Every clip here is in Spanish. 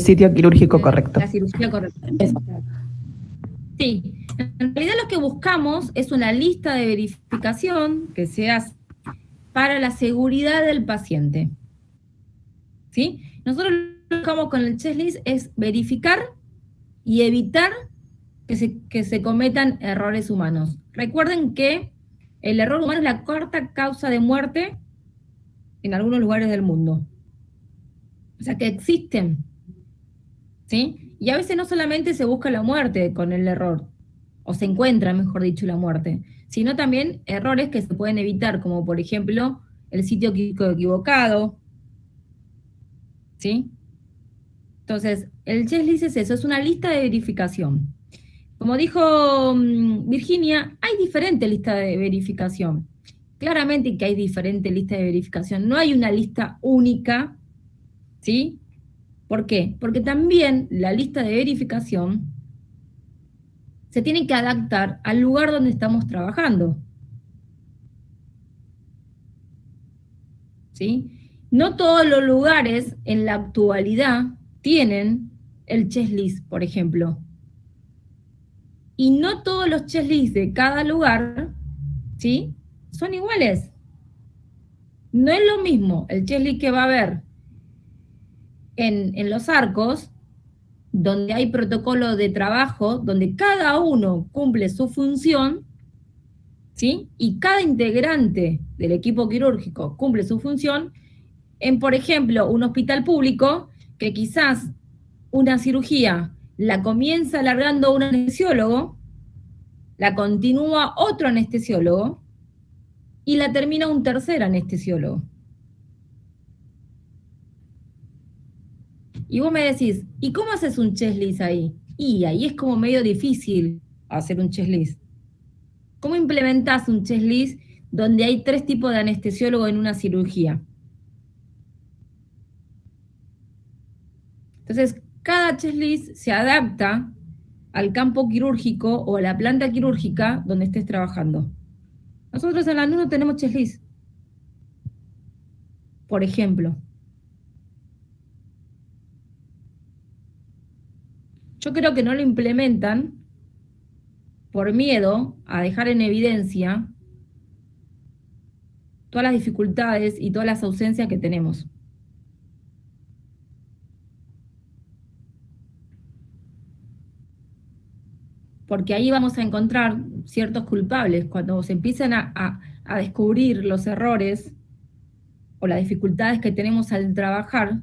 sitio quirúrgico correcto. La cirugía correcta. Sí, en realidad lo que buscamos es una lista de verificación que se hace para la seguridad del paciente. ¿Sí? Nosotros lo que buscamos con el checklist es verificar y evitar que se cometan errores humanos. Recuerden que el error humano es la cuarta causa de muerte en algunos lugares del mundo. O sea que existen. ¿Sí? Y a veces no solamente se busca la muerte con el error, o se encuentra, mejor dicho, la muerte, sino también errores que se pueden evitar, como por ejemplo el sitio quirúrgico equivocado. ¿Sí? Entonces, el checklist es eso, es una lista de verificación. Como dijo Virginia, hay diferentes listas de verificación. Claramente que hay diferentes listas de verificación. No hay una lista única, ¿sí? ¿Por qué? Porque también la lista de verificación se tiene que adaptar al lugar donde estamos trabajando. ¿Sí? No todos los lugares en la actualidad tienen el checklist, por ejemplo. Y no todos los checklists de cada lugar, ¿sí?, son iguales. No es lo mismo el checklist que va a haber en Los Arcos, donde hay protocolo de trabajo, donde cada uno cumple su función, ¿sí? Y cada integrante del equipo quirúrgico cumple su función, en, por ejemplo, un hospital público, que quizás una cirugía la comienza alargando un anestesiólogo, la continúa otro anestesiólogo y la termina un tercer anestesiólogo. Y vos me decís, ¿y cómo haces un checklist ahí? Y ahí es como medio difícil hacer un checklist. ¿Cómo implementás un checklist donde hay 3 tipos de anestesiólogo en una cirugía? Entonces, cada checklist se adapta al campo quirúrgico o a la planta quirúrgica donde estés trabajando. Nosotros en la NU no tenemos checklist, por ejemplo. Yo creo que no lo implementan por miedo a dejar en evidencia todas las dificultades y todas las ausencias que tenemos. Porque ahí vamos a encontrar ciertos culpables. Cuando se empiezan a descubrir los errores o las dificultades que tenemos al trabajar,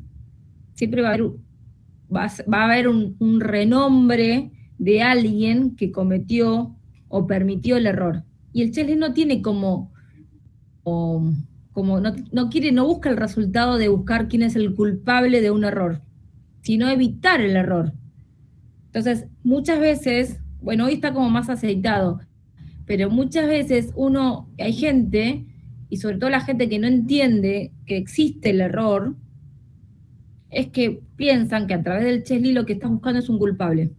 siempre va a haber un renombre de alguien que cometió o permitió el error. Y el checklist no tiene no busca el resultado de buscar quién es el culpable de un error, sino evitar el error. Entonces, muchas veces, bueno, hoy está como más aceitado, pero muchas veces hay gente, y sobre todo la gente que no entiende que existe el error, es que piensan que a través del checklist lo que estás buscando es un culpable.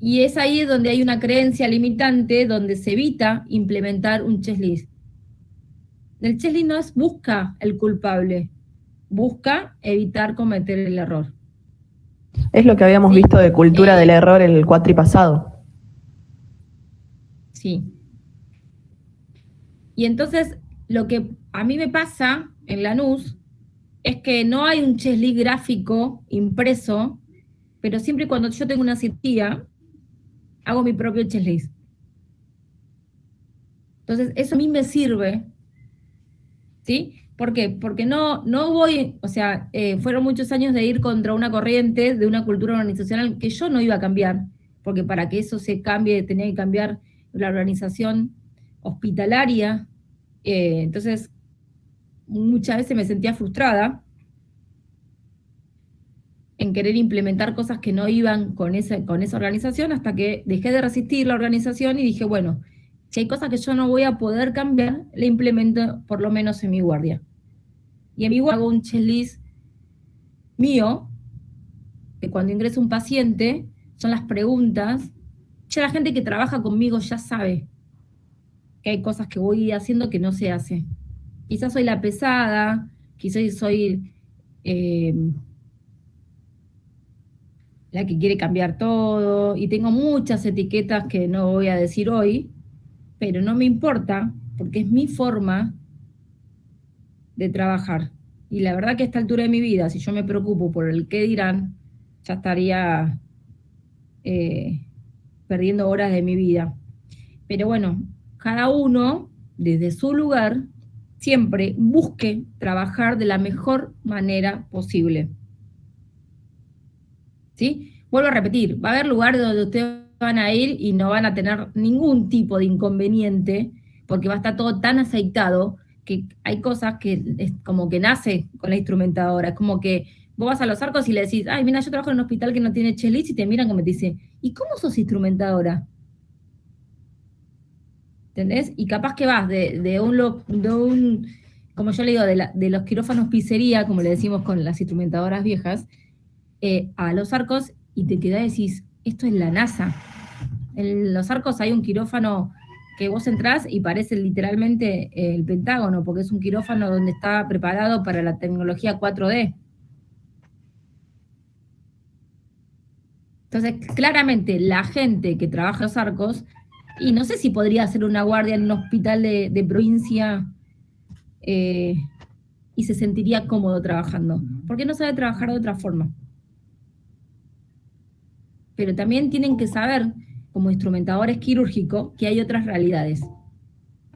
Y es ahí donde hay una creencia limitante, donde se evita implementar un checklist. El checklist no busca el culpable, busca evitar cometer el error. Es lo que habíamos visto de cultura del error el cuatri pasado. Sí. Y entonces, lo que a mí me pasa en Lanús es que no hay un checklist gráfico impreso, pero siempre cuando yo tengo una cirugía, hago mi propio checklist. Entonces, eso a mí me sirve, ¿sí? ¿Por qué? Porque no voy, o sea, fueron muchos años de ir contra una corriente de una cultura organizacional que yo no iba a cambiar, porque para que eso se cambie tenía que cambiar la organización hospitalaria. Entonces, muchas veces me sentía frustrada en querer implementar cosas que no iban con esa organización, hasta que dejé de resistir la organización y dije, bueno, si hay cosas que yo no voy a poder cambiar, la implemento por lo menos en mi guardia. Y en mi guardia hago un checklist mío, que cuando ingresa un paciente, son las preguntas. Ya la gente que trabaja conmigo ya sabe que hay cosas que voy haciendo que no se hace. Quizás soy la pesada, quizás soy la que quiere cambiar todo, y tengo muchas etiquetas que no voy a decir hoy, pero no me importa, porque es mi forma de trabajar. Y la verdad que a esta altura de mi vida, si yo me preocupo por el qué dirán, ya estaría perdiendo horas de mi vida. Pero bueno, cada uno, desde su lugar, siempre busque trabajar de la mejor manera posible. ¿Sí? Vuelvo a repetir, va a haber lugares donde ustedes van a ir y no van a tener ningún tipo de inconveniente, porque va a estar todo tan aceitado que hay cosas que es como que nace con la instrumentadora. Es como que vos vas a Los Arcos y le decís, ay, mira, yo trabajo en un hospital que no tiene chelis, y te miran como te dicen, ¿y cómo sos instrumentadora? ¿Entendés? Y capaz que vas de un, como yo le digo, de los quirófanos pizzería, como le decimos con las instrumentadoras viejas, a Los Arcos, y te quedás y decís, esto es la NASA. En Los Arcos hay un quirófano que vos entrás y parece literalmente el Pentágono, porque es un quirófano donde está preparado para la tecnología 4D. Entonces, claramente, la gente que trabaja en Los Arcos, y no sé si podría hacer una guardia en un hospital de provincia y se sentiría cómodo trabajando, porque no sabe trabajar de otra forma. Pero también tienen que saber, como instrumentadores quirúrgicos, que hay otras realidades.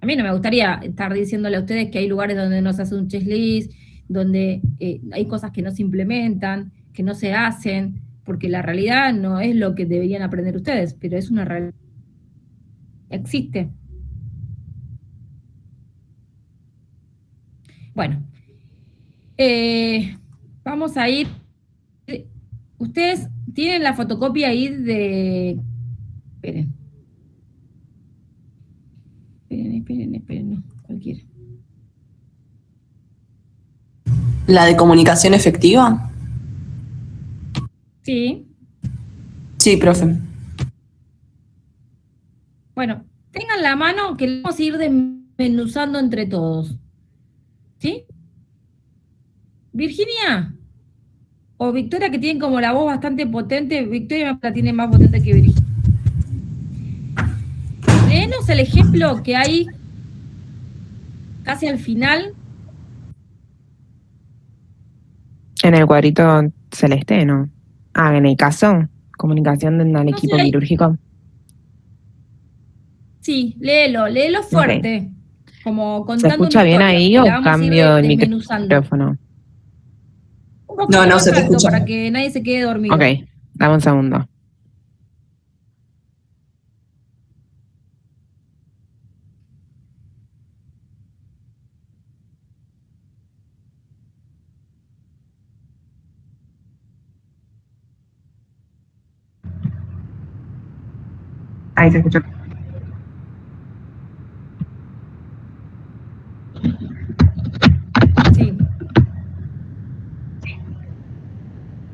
A mí no me gustaría estar diciéndole a ustedes que hay lugares donde no se hace un checklist, donde hay cosas que no se implementan, que no se hacen, porque la realidad no es lo que deberían aprender ustedes, pero es una realidad. Existe. Bueno, vamos a ir. Ustedes tienen la fotocopia ahí de... Esperen. Esperen, no, cualquiera. ¿La de comunicación efectiva? Sí. Sí, profe. Bueno, tengan la mano que le vamos a ir desmenuzando entre todos. ¿Sí? Virginia o Victoria, que tienen como la voz bastante potente. Victoria la tiene más potente que Virginia. Léenos el ejemplo que hay casi al final. En el cuadrito celeste, ¿no? Ah, en el caso, comunicación del No equipo sé, quirúrgico. Sí, léelo fuerte. Como ¿Se contando escucha una bien historia. ahí Que la o vamos a ir cambio el desmenuzando. micrófono? Un poquito No, más se te alto escucha. para que nadie se quede dormido. Ok, dame un segundo. Ahí se escucha. Sí.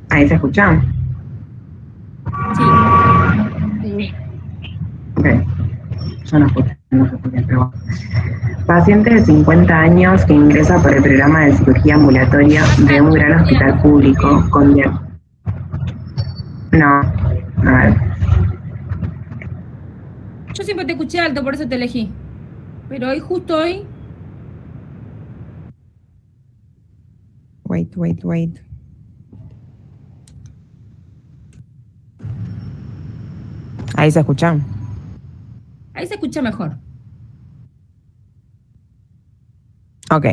Ahí se escucha. Sí. Ok, yo no escucho, no sé por qué, pero... Paciente de 50 años que ingresa por el programa de cirugía ambulatoria de un gran hospital público con... No, a ver. Yo siempre te escuché alto, por eso te elegí. Pero hoy, justo hoy... Wait. Ahí se escucha. Ahí se escucha mejor. Ok.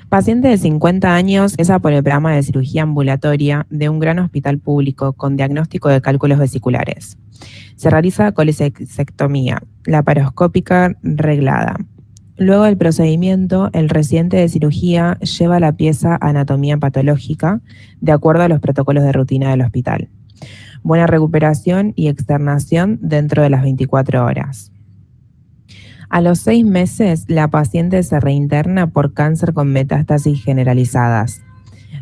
Paciente de 50 años ingresa por el programa de cirugía ambulatoria de un gran hospital público con diagnóstico de cálculos vesiculares. Se realiza colecistectomía laparoscópica reglada. Luego del procedimiento, el residente de cirugía lleva la pieza a anatomía patológica de acuerdo a los protocolos de rutina del hospital. Buena recuperación y externación dentro de las 24 horas. A los 6 meses, la paciente se reinterna por cáncer con metástasis generalizadas.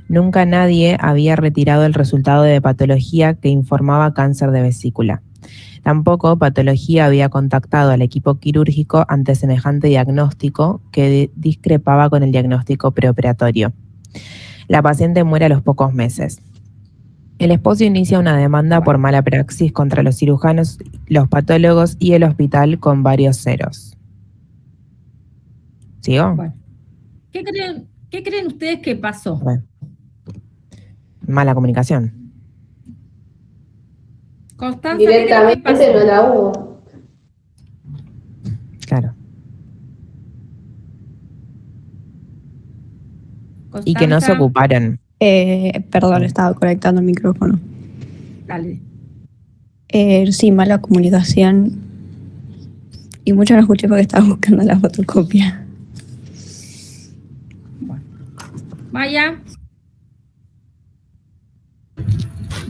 Nunca nadie había retirado el resultado de patología que informaba cáncer de vesícula. Tampoco patología había contactado al equipo quirúrgico ante semejante diagnóstico que discrepaba con el diagnóstico preoperatorio. La paciente muere a los pocos meses. El esposo inicia una demanda por mala praxis contra los cirujanos, los patólogos y el hospital con varios ceros. ¿Sigo? Bueno. ¿Qué creen ustedes que pasó? Bueno. Mala comunicación. Constanza, ¿qué creen que Directamente pasó? no la hubo. Claro. Constanza, Y que no se ocuparon. Perdón, estaba conectando el micrófono. dale. Sí, mala comunicación. Y mucho no escuché porque estaba buscando la fotocopia. Maya.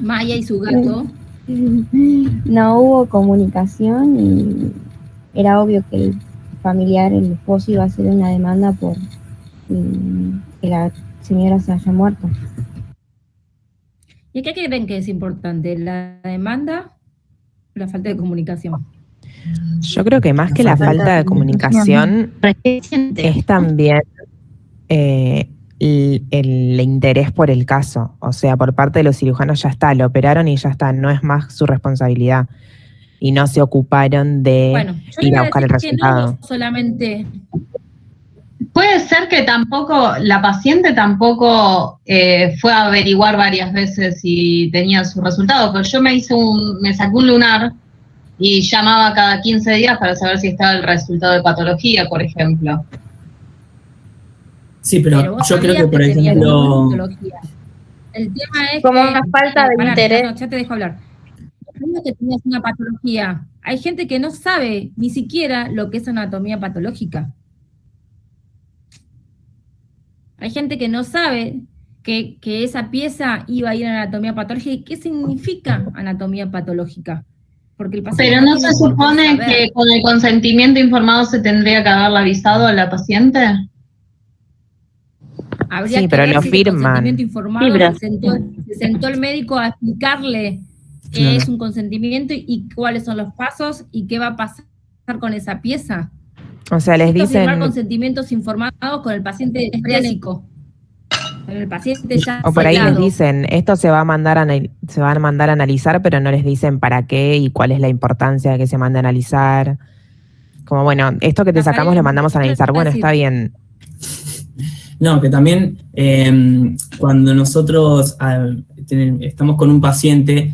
Maya y su gato. No hubo comunicación y era obvio que el familiar, el esposo, iba a hacer una demanda por que la señora se haya muerto. ¿Y qué creen que es importante? ¿La demanda o la falta de comunicación? Yo creo que más que la falta de comunicación es también el interés por el caso. O sea, por parte de los cirujanos ya está, lo operaron y ya está, no es más su responsabilidad. Y no se ocuparon de Bueno, yo ir les a voy buscar el decir que resultado. no solamente... Puede ser que tampoco, la paciente tampoco fue a averiguar varias veces si tenía su resultado, pero yo me saqué un lunar y llamaba cada 15 días para saber si estaba el resultado de patología, por ejemplo. Sí, pero vos yo creo que, sabías por tenías ejemplo, patología. El tema es Como que... una falta de pará, interés. no, ya te dejo hablar. Sabías que tenías una patología. Hay gente que no sabe ni siquiera lo que es anatomía patológica. Hay gente que no sabe que esa pieza iba a ir a anatomía patológica. ¿Y qué significa anatomía patológica? Porque el paciente Pero no tiene se por qué supone saber. que con el consentimiento informado se tendría que haberle avisado a la paciente. Habría Sí, que pero ver lo si el firman. consentimiento informado Sí, pero- se sentó el médico a explicarle qué Claro. es un consentimiento y cuáles son los pasos y qué va a pasar con esa pieza. O sea, les Necesito firmar dicen, consentimientos informados con el paciente médico. Con el paciente ya o por ahí les sellado. dicen, esto se va a mandar a analizar, pero no les dicen para qué y cuál es la importancia de que se mande a analizar. Como, bueno, esto que te Rafael, sacamos lo mandamos a analizar. Bueno, decir. está bien. no, que también cuando nosotros estamos con un paciente,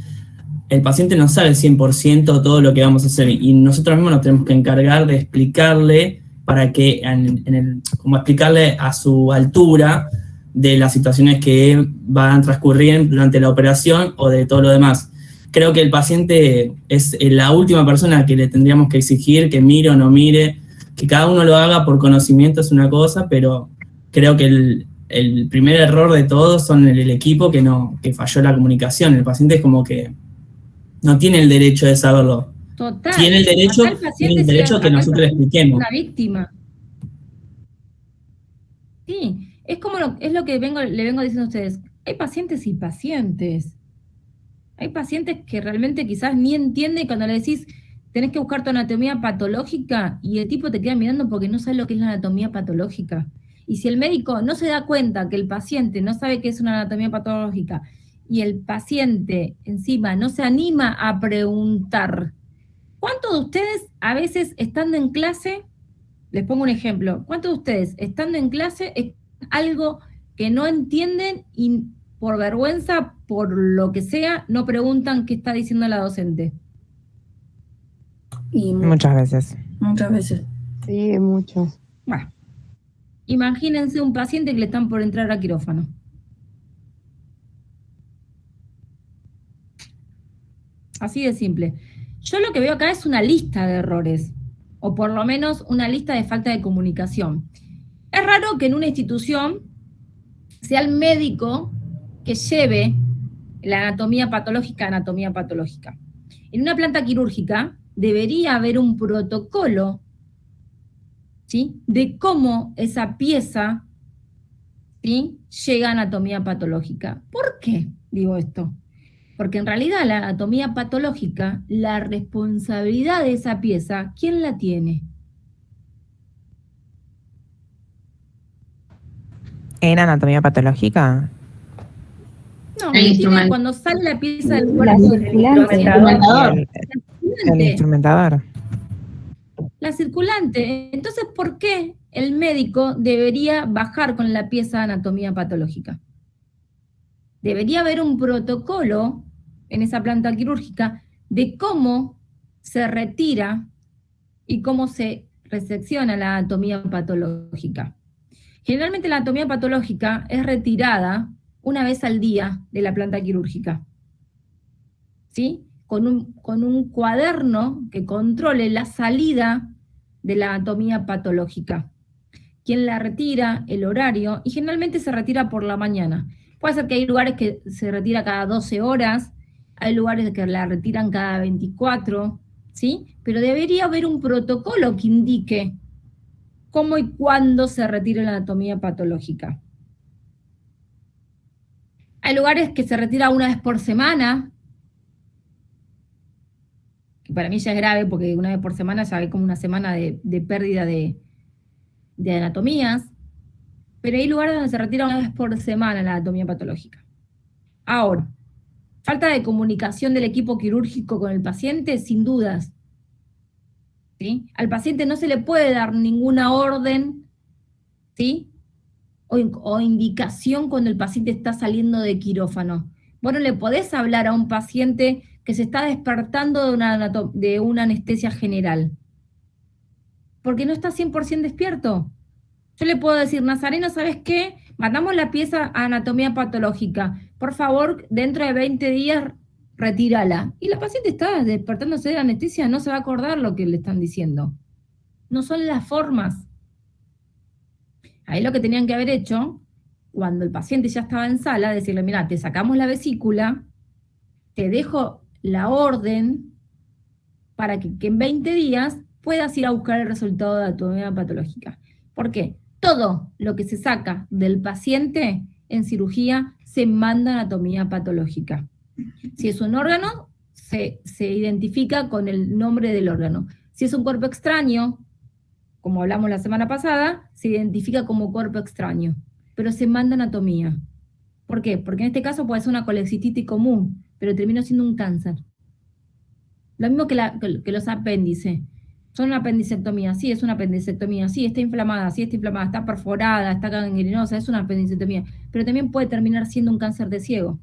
el paciente no sabe 100% todo lo que vamos a hacer y nosotros mismos nos tenemos que encargar de explicarle para que, como explicarle a su altura de las situaciones que van a transcurrir durante la operación o de todo lo demás. Creo que el paciente es la última persona que le tendríamos que exigir que mire o no mire, que cada uno lo haga por conocimiento es una cosa, pero creo que el primer error de todos son el equipo que falló la comunicación. El paciente es como que no tiene el derecho de saberlo. Total. Tiene el derecho, Acá el paciente que acá el nosotros le expliquemos. una víctima. Sí, es como es lo que le vengo diciendo a ustedes. Hay pacientes y pacientes. Hay pacientes que realmente quizás ni entienden cuando le decís tenés que buscar tu anatomía patológica y el tipo te queda mirando porque no sabe lo que es la anatomía patológica. Y si el médico no se da cuenta que el paciente no sabe qué es una anatomía patológica y el paciente encima no se anima a preguntar, ¿cuántos de ustedes a veces estando en clase, les pongo un ejemplo, cuántos de ustedes estando en clase es algo que no entienden y por vergüenza, por lo que sea, no preguntan qué está diciendo la docente? Y Muchas veces. muchas veces. Sí, mucho. Bueno, imagínense un paciente que le están por entrar a quirófano. Así de simple. Yo lo que veo acá es una lista de errores, o por lo menos una lista de falta de comunicación. Es raro que en una institución sea el médico que lleve la anatomía patológica a anatomía patológica. En una planta quirúrgica debería haber un protocolo, ¿sí?, de cómo esa pieza, ¿sí?, llega a anatomía patológica. ¿Por qué digo esto? Porque en realidad la anatomía patológica, la responsabilidad de esa pieza, ¿quién la tiene? En anatomía patológica, No, El ¿qué instrumento. tiene cuando sale la pieza del La cuerpo? circulante. El instrumentador. La circulante. Entonces, ¿por qué el médico debería bajar con la pieza de anatomía patológica? Debería haber un protocolo en esa planta quirúrgica de cómo se retira y cómo se resecciona la anatomía patológica. Generalmente la anatomía patológica es retirada una vez al día de la planta quirúrgica, ¿sí? Con un cuaderno que controle la salida de la anatomía patológica. Quién la retira, el horario, y generalmente se retira por la mañana. Puede ser que hay lugares que se retira cada 12 horas, hay lugares que la retiran cada 24, ¿sí? Pero debería haber un protocolo que indique cómo y cuándo se retira la anatomía patológica. Hay lugares que se retira una vez por semana, que para mí ya es grave porque una vez por semana ya hay como una semana de pérdida de anatomías, pero hay lugares donde se retira una vez por semana la anatomía patológica. Ahora, falta de comunicación del equipo quirúrgico con el paciente, sin dudas, ¿sí? Al paciente no se le puede dar ninguna orden, ¿sí? O indicación cuando el paciente está saliendo de quirófano. Vos no le podés hablar a un paciente que se está despertando de una anestesia general, porque no está 100% despierto. Yo le puedo decir, Nazareno, ¿sabes qué? Mandamos la pieza a anatomía patológica. Por favor, dentro de 20 días, retírala. Y la paciente está despertándose de la anestesia, no se va a acordar lo que le están diciendo. No son las formas. Ahí lo que tenían que haber hecho, cuando el paciente ya estaba en sala, decirle, mira, te sacamos la vesícula, te dejo la orden para que en 20 días puedas ir a buscar el resultado de anatomía patológica. ¿Por qué? Todo lo que se saca del paciente en cirugía se manda a anatomía patológica. Si es un órgano, se identifica con el nombre del órgano. Si es un cuerpo extraño, como hablamos la semana pasada, se identifica como cuerpo extraño, pero se manda a anatomía. ¿Por qué? Porque en este caso puede ser una colecistitis común, pero termina siendo un cáncer. Lo mismo que los apéndices. Son una apendicectomía, sí, es una apendicectomía, sí, está inflamada, sí, está inflamada, está perforada, está gangrenosa, es una apendicectomía, pero también puede terminar siendo un cáncer de ciego.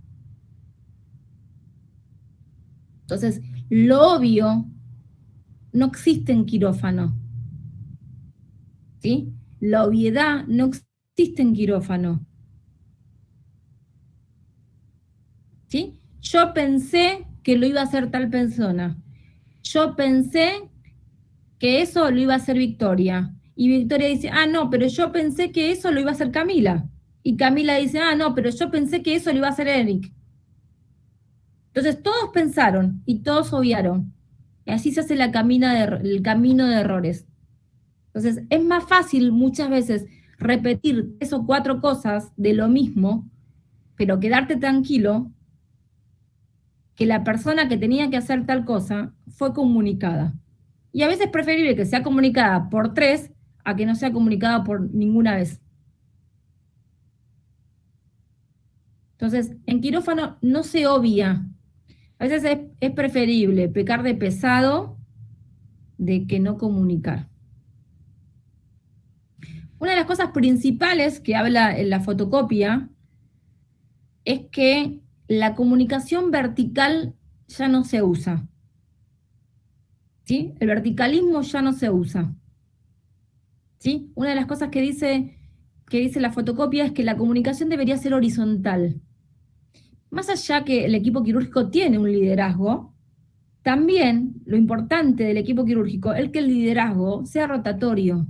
Entonces, lo obvio no existe en quirófano, ¿sí? La obviedad no existe en quirófano, ¿sí? Yo pensé que lo iba a hacer tal persona. Yo pensé que eso lo iba a hacer Victoria. Y Victoria dice, ah, no, pero yo pensé que eso lo iba a hacer Camila. Y Camila dice, ah, no, pero yo pensé que eso lo iba a hacer Eric. Entonces todos pensaron y todos obviaron. Y así se hace el camino de errores. Entonces es más fácil muchas veces repetir 3 o 4 cosas de lo mismo, pero quedarte tranquilo que la persona que tenía que hacer tal cosa fue comunicada. Y a veces es preferible que sea comunicada por 3 a que no sea comunicada por ninguna vez. Entonces, en quirófano no se obvia. A veces es preferible pecar de pesado de que no comunicar. Una de las cosas principales que habla en la fotocopia es que la comunicación vertical ya no se usa. ¿Sí? El verticalismo ya no se usa. ¿Sí? Una de las cosas que dice la fotocopia es que la comunicación debería ser horizontal. Más allá que el equipo quirúrgico tiene un liderazgo, también lo importante del equipo quirúrgico es que el liderazgo sea rotatorio.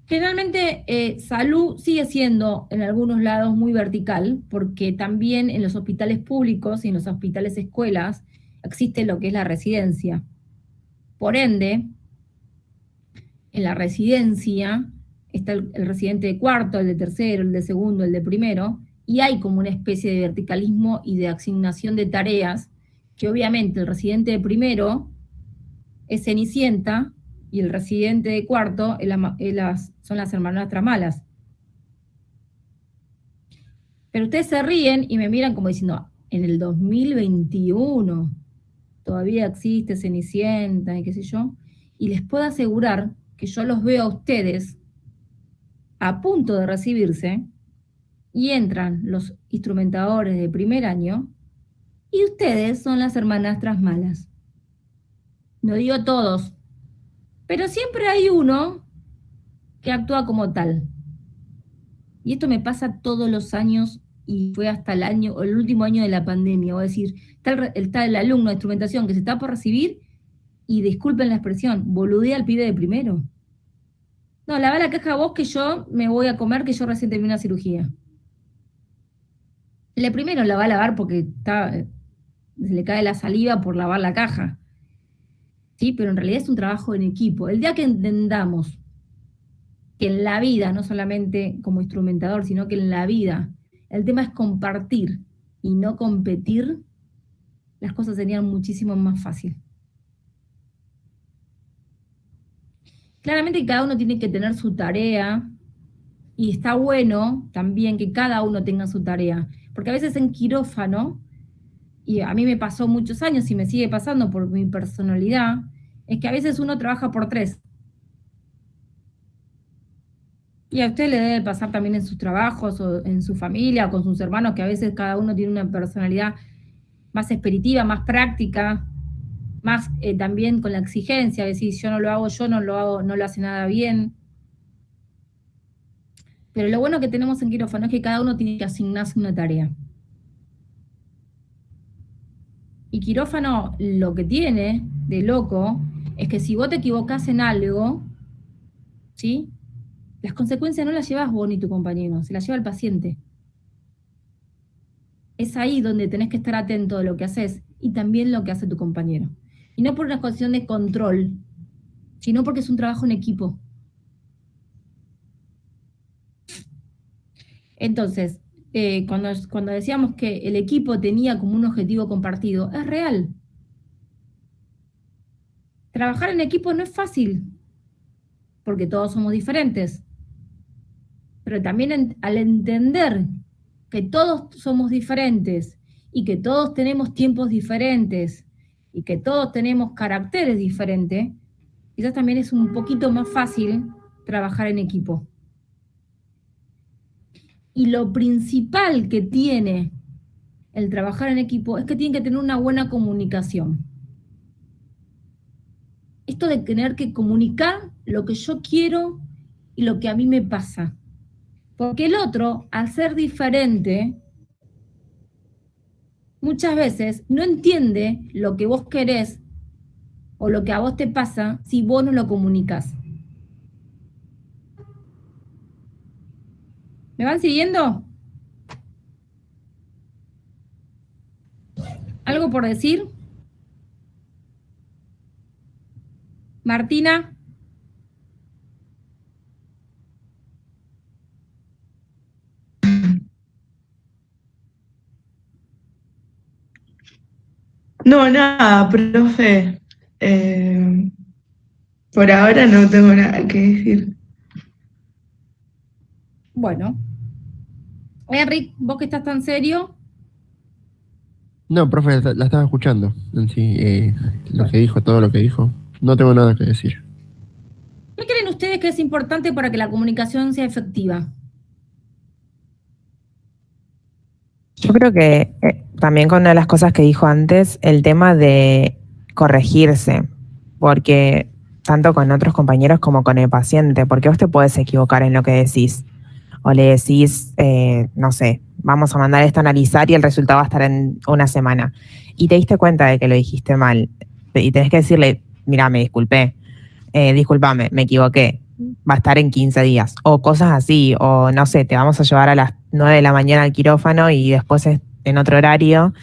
Generalmente salud sigue siendo en algunos lados muy vertical, porque también en los hospitales públicos y en los hospitales escuelas existe lo que es la residencia. Por ende, en la residencia está el residente de cuarto, el de tercero, el de segundo, el de primero, y hay como una especie de verticalismo y de asignación de tareas, que obviamente el residente de primero es Cenicienta, y el residente de cuarto son las hermanastras malas. Pero ustedes se ríen y me miran como diciendo, en el 2021 todavía existe Cenicienta y qué sé yo, y les puedo asegurar que yo los veo a ustedes a punto de recibirse y entran los instrumentadores de primer año y ustedes son las hermanastras malas. No digo todos, pero siempre hay uno que actúa como tal. Y esto me pasa todos los años y fue hasta el año, o el último año de la pandemia. Voy a decir, está el alumno de instrumentación que se está por recibir y disculpen la expresión, boludea al pibe de primero. No, lavá la caja vos que yo me voy a comer, que yo recién terminé una cirugía. El de primero la va a lavar porque se le cae la saliva por lavar la caja. Sí, pero en realidad es un trabajo en equipo. El día que entendamos que en la vida, no solamente como instrumentador, sino que en la vida, el tema es compartir y no competir, las cosas serían muchísimo más fáciles. Claramente cada uno tiene que tener su tarea y está bueno también que cada uno tenga su tarea, porque a veces en quirófano, y a mí me pasó muchos años y me sigue pasando por mi personalidad, es que a veces uno trabaja por 3. Y a usted le debe pasar también en sus trabajos o en su familia o con sus hermanos, que a veces cada uno tiene una personalidad más expeditiva, más práctica, más también con la exigencia, es decir, yo no lo hago, no lo hace nada bien. Pero lo bueno que tenemos en quirófano es que cada uno tiene que asignarse una tarea. Y quirófano lo que tiene de loco es que si vos te equivocás en algo, ¿sí? Las consecuencias no las llevas vos ni tu compañero, se las lleva el paciente. Es ahí donde tenés que estar atento de lo que haces y también lo que hace tu compañero. Y no por una cuestión de control, sino porque es un trabajo en equipo. Entonces, cuando decíamos que el equipo tenía como un objetivo compartido, es real. Trabajar en equipo no es fácil, porque todos somos diferentes. Pero también al entender que todos somos diferentes y que todos tenemos tiempos diferentes y que todos tenemos caracteres diferentes, quizás también es un poquito más fácil trabajar en equipo. Y lo principal que tiene el trabajar en equipo es que tiene que tener una buena comunicación. Esto de tener que comunicar lo que yo quiero y lo que a mí me pasa. Porque el otro, al ser diferente, muchas veces no entiende lo que vos querés o lo que a vos te pasa si vos no lo comunicás. ¿Me van siguiendo? ¿Algo por decir? Martina. No, nada, profe. Por ahora no tengo nada que decir. Bueno. Eric, vos que estás tan serio. No, profe, la estaba escuchando. En sí, lo que dijo, todo lo que dijo. No tengo nada que decir. ¿Qué creen ustedes que es importante para que la comunicación sea efectiva? Yo creo que también con una de las cosas que dijo antes, el tema de corregirse, porque tanto con otros compañeros como con el paciente, porque vos te podés equivocar en lo que decís, o le decís, no sé, vamos a mandar esto a analizar y el resultado va a estar en una semana, y te diste cuenta de que lo dijiste mal, y tenés que decirle, mira, me disculpé, discúlpame, me equivoqué, va a estar en 15 días, o cosas así, o no sé, te vamos a llevar a las 9 de la mañana al quirófano y después en otro horario,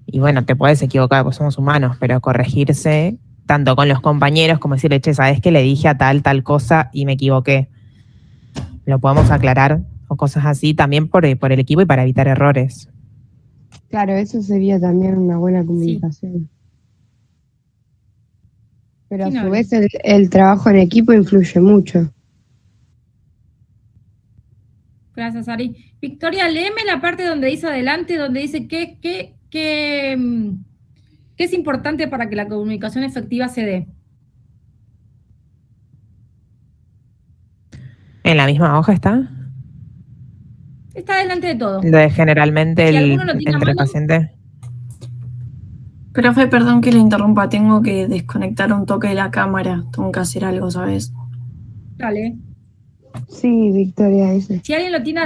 y bueno, te puedes equivocar, pues somos humanos, pero corregirse, tanto con los compañeros como decirle, che, ¿sabes que le dije a tal cosa y me equivoqué? Lo podemos aclarar, o cosas así, también por el equipo y para evitar errores. Claro, eso sería también una buena comunicación. Pero a su vez el trabajo en equipo influye mucho. Gracias, Ari. Victoria, léeme la parte donde dice adelante, donde dice qué es importante para que la comunicación efectiva se dé. ¿En la misma hoja está? Está adelante de todo. Lo de generalmente Si alguno lo tiene a entre el mano, paciente. Profe, perdón que le interrumpa, tengo que desconectar un toque de la cámara, tengo que hacer algo, ¿sabes? dale. Sí, Victoria, ese. Si alguien lo tiene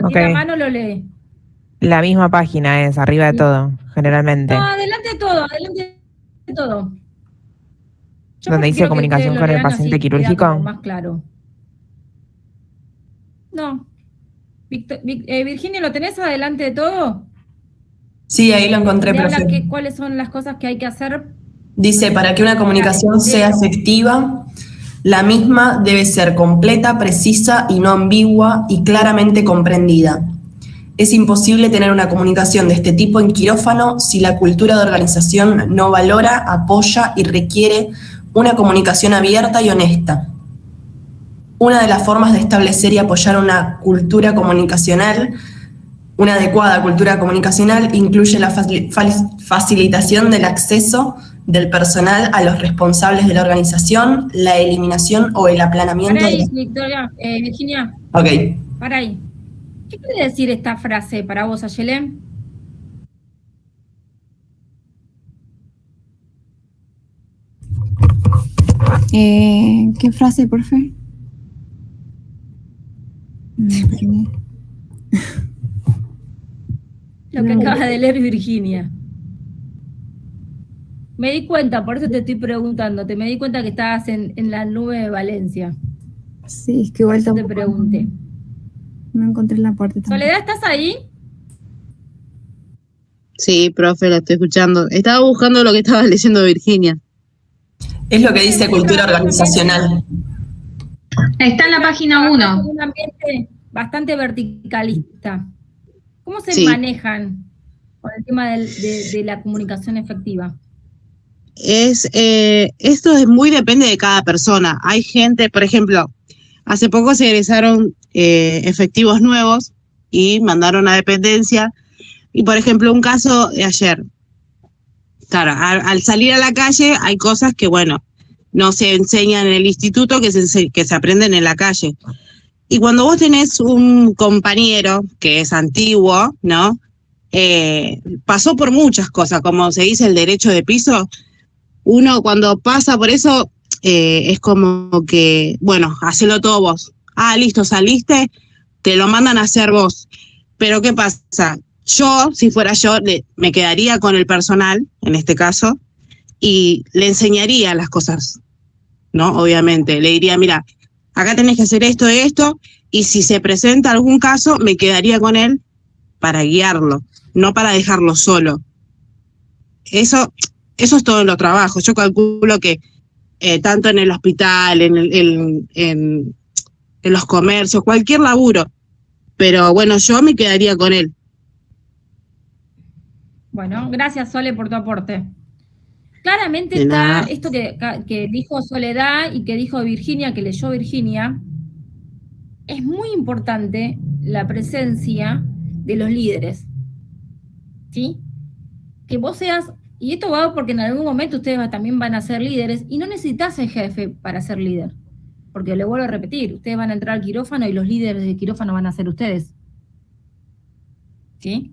Ok. tiene a mano, lo lee. La misma página es, arriba de todo, generalmente. No, adelante de todo, adelante de todo. Yo Donde dice prefiero que comunicación ustedes lo con el lean paciente así, queda quirúrgico. como más claro. No. Virginia, ¿lo tenés adelante de todo? Sí, ahí lo encontré, Te habla profe. cuáles son las cosas que hay que hacer. Dice, para que una comunicación sea efectiva, la misma debe ser completa, precisa y no ambigua y claramente comprendida. Es imposible tener una comunicación de este tipo en quirófano si la cultura de organización no valora, apoya y requiere una comunicación abierta y honesta. Una de las formas de establecer y apoyar una cultura comunicacional, una adecuada cultura comunicacional, incluye la facilitación del acceso del personal a los responsables de la organización, la eliminación o el aplanamiento Para de ahí, las... Victoria, Virginia, Ok. para ahí. ¿Qué quiere decir esta frase para vos, Ayelén? ¿Qué frase, profe? Lo que acaba de leer Virginia. Me di cuenta, por eso te estoy preguntándote, me di cuenta que estabas en la nube de Valencia. Sí, es que igual Te tampoco pregunté. no encontré la parte tampoco. Soledad, ¿estás ahí? Sí, profe, la estoy escuchando. Estaba buscando lo que estaba leyendo Virginia. Es lo que dice cultura organizacional. Está en la página 1. Un ambiente bastante verticalista. ¿Cómo se Sí. manejan con el tema de la comunicación efectiva? Esto es muy depende de cada persona. Hay gente, por ejemplo, hace poco se egresaron efectivos nuevos y mandaron a dependencia. Y por ejemplo, un caso de ayer. Claro, al salir a la calle hay cosas que, bueno, no se enseñan en el instituto, que se aprenden en la calle. Y cuando vos tenés un compañero que es antiguo, ¿no? Pasó por muchas cosas, como se dice el derecho de piso. Uno cuando pasa por eso es como que, bueno, hacelo todo vos. Ah, listo, saliste, te lo mandan a hacer vos. Pero ¿qué pasa? Yo, si fuera yo, me quedaría con el personal, en este caso, y le enseñaría las cosas, ¿no? Obviamente, le diría, mira, acá tenés que hacer esto y esto, y si se presenta algún caso, me quedaría con él para guiarlo, no para dejarlo solo. Eso es todo en los trabajos. Yo calculo que tanto en el hospital, en los comercios, cualquier laburo, pero bueno, yo me quedaría con él. Bueno, gracias, Sole, por tu aporte. Claramente De está nada. esto que dijo Soledad y que dijo Virginia, que leyó Virginia. Es muy importante la presencia de los líderes, ¿sí? Que vos seas, y esto va porque en algún momento ustedes también van a ser líderes, y no necesitas ser jefe para ser líder, porque le vuelvo a repetir, ustedes van a entrar al quirófano y los líderes del quirófano van a ser ustedes, ¿sí?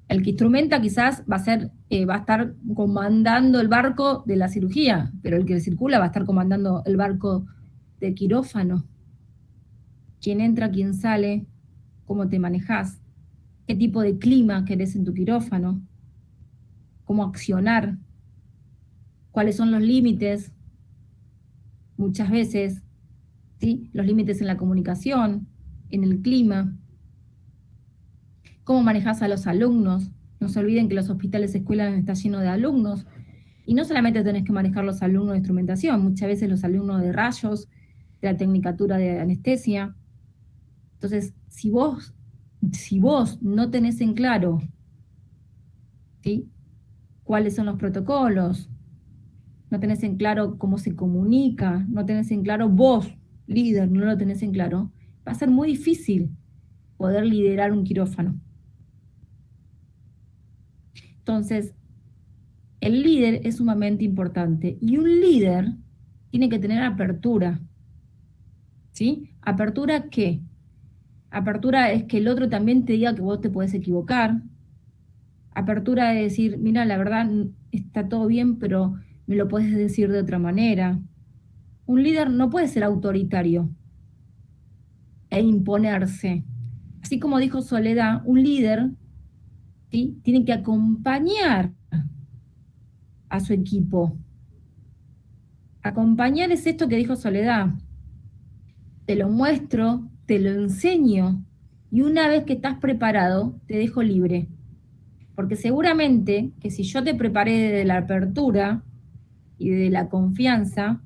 El que instrumenta quizás va a estar comandando el barco de la cirugía, pero el que circula va a estar comandando el barco de quirófano. Quién entra, quién sale, cómo te manejas, qué tipo de clima querés en tu quirófano, cómo accionar, cuáles son los límites, muchas veces, ¿sí? Los límites en la comunicación, en el clima, cómo manejas a los alumnos. No se olviden que los hospitales, escuelas están llenos de alumnos, y no solamente tenés que manejar los alumnos de instrumentación, muchas veces los alumnos de rayos, de la tecnicatura de anestesia. Entonces, si vos no tenés en claro, ¿sí?, cuáles son los protocolos, no tenés en claro cómo se comunica, no tenés en claro vos, líder, no lo tenés en claro, va a ser muy difícil poder liderar un quirófano. Entonces, el líder es sumamente importante y un líder tiene que tener apertura. ¿Sí? ¿Apertura qué? Apertura es que el otro también te diga que vos te podés equivocar. Apertura de decir, mira, la verdad está todo bien, pero me lo podés decir de otra manera. Un líder no puede ser autoritario e imponerse. Así como dijo Soledad, un líder, ¿sí?, tiene que acompañar a su equipo. Acompañar es esto que dijo Soledad. Te lo muestro, te lo enseño, y una vez que estás preparado, te dejo libre. Porque seguramente que si yo te preparé desde la apertura y de la confianza,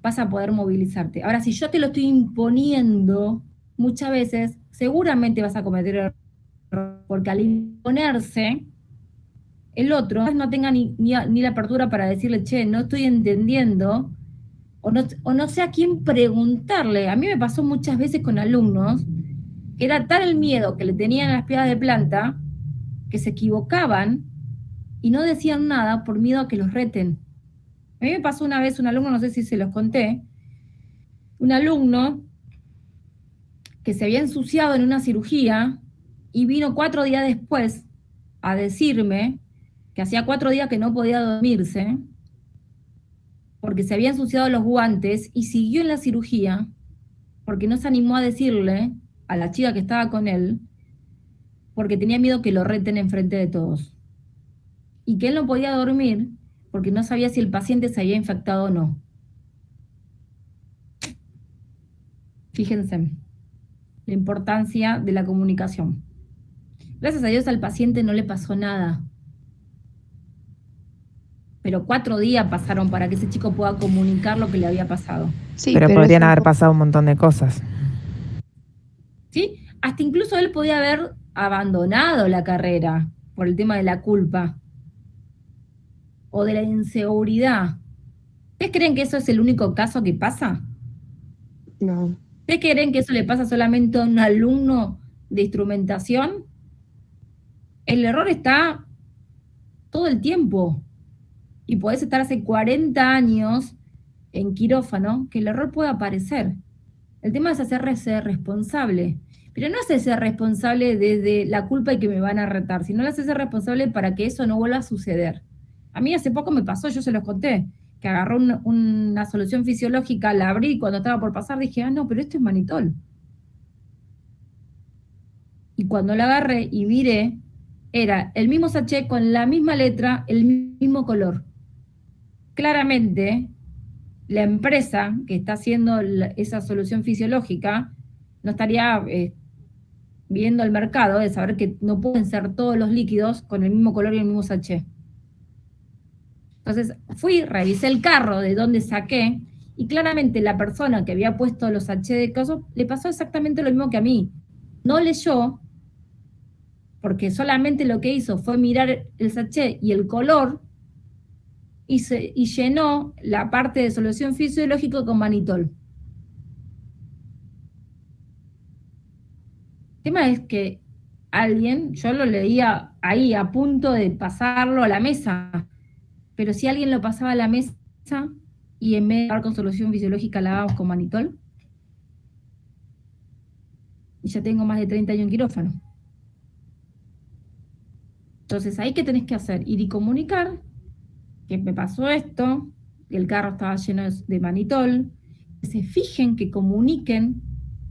vas a poder movilizarte. Ahora, si yo te lo estoy imponiendo, muchas veces, seguramente vas a cometer error, porque al imponerse, el otro no tenga ni la apertura para decirle, che, no estoy entendiendo, o no sé a quién preguntarle. A mí me pasó muchas veces con alumnos, que era tal el miedo que le tenían a las piedras de planta, que se equivocaban y no decían nada por miedo a que los reten. A mí me pasó una vez un alumno, no sé si se los conté, un alumno que se había ensuciado en una cirugía y vino 4 días después a decirme que hacía 4 días que no podía dormirse porque se había ensuciado los guantes y siguió en la cirugía porque no se animó a decirle a la chica que estaba con él porque tenía miedo que lo reten enfrente de todos. Y que él no podía dormir porque no sabía si el paciente se había infectado o no. Fíjense la importancia de la comunicación. Gracias a Dios al paciente no le pasó nada. Pero 4 días pasaron para que ese chico pueda comunicar lo que le había pasado. Sí, pero podrían haber pasado un montón de cosas. ¿Sí? Hasta incluso él podía haber abandonado la carrera por el tema de la culpa o de la inseguridad. ¿Ustedes creen que eso es el único caso que pasa? No. ¿Ustedes creen que eso le pasa solamente a un alumno de instrumentación? El error está todo el tiempo. Y podés estar hace 40 años en quirófano, que el error puede aparecer. El tema es hacerse responsable. Pero no hacerse responsable desde la culpa y que me van a retar, sino hacerse responsable para que eso no vuelva a suceder. A mí hace poco me pasó, yo se los conté, que agarró una solución fisiológica, la abrí y cuando estaba por pasar dije, ah, no, pero esto es manitol. Y cuando la agarré y miré, era el mismo sachet con la misma letra, el mismo color. Claramente, la empresa que está haciendo esa solución fisiológica no estaría viendo el mercado de saber que no pueden ser todos los líquidos con el mismo color y el mismo sachet. Entonces fui, revisé el carro de donde saqué y claramente la persona que había puesto los sachets de coso le pasó exactamente lo mismo que a mí. No leyó, porque solamente lo que hizo fue mirar el sachet y el color y llenó la parte de solución fisiológica con manitol. El tema es que alguien, yo lo leía ahí a punto de pasarlo a la mesa, pero si alguien lo pasaba a la mesa y en vez de lavar con solución fisiológica lavábamos con manitol, y ya tengo más de 30 años en quirófano. Entonces, ¿ahí qué tenés que hacer? Ir y comunicar que me pasó esto, que el carro estaba lleno de manitol, que se fijen, que comuniquen,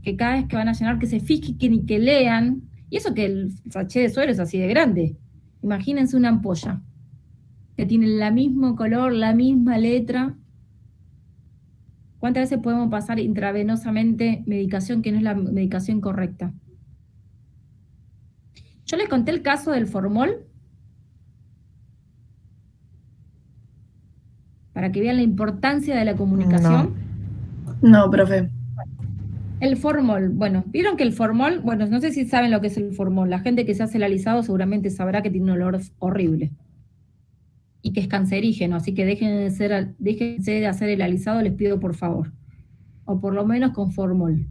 que cada vez que van a llenar, que se fijen y que lean, y eso que el sachet de suero es así de grande. Imagínense una ampolla, que tiene el mismo color, la misma letra. ¿Cuántas veces podemos pasar intravenosamente medicación que no es la medicación correcta? Yo les conté el caso del formol, para que vean la importancia de la comunicación. No, profe. El formol, bueno, vieron que el formol, bueno, no sé si saben lo que es el formol, la gente que se hace el alisado seguramente sabrá que tiene un olor horrible y que es cancerígeno, así que déjense de hacer el alisado, les pido por favor, o por lo menos con formol.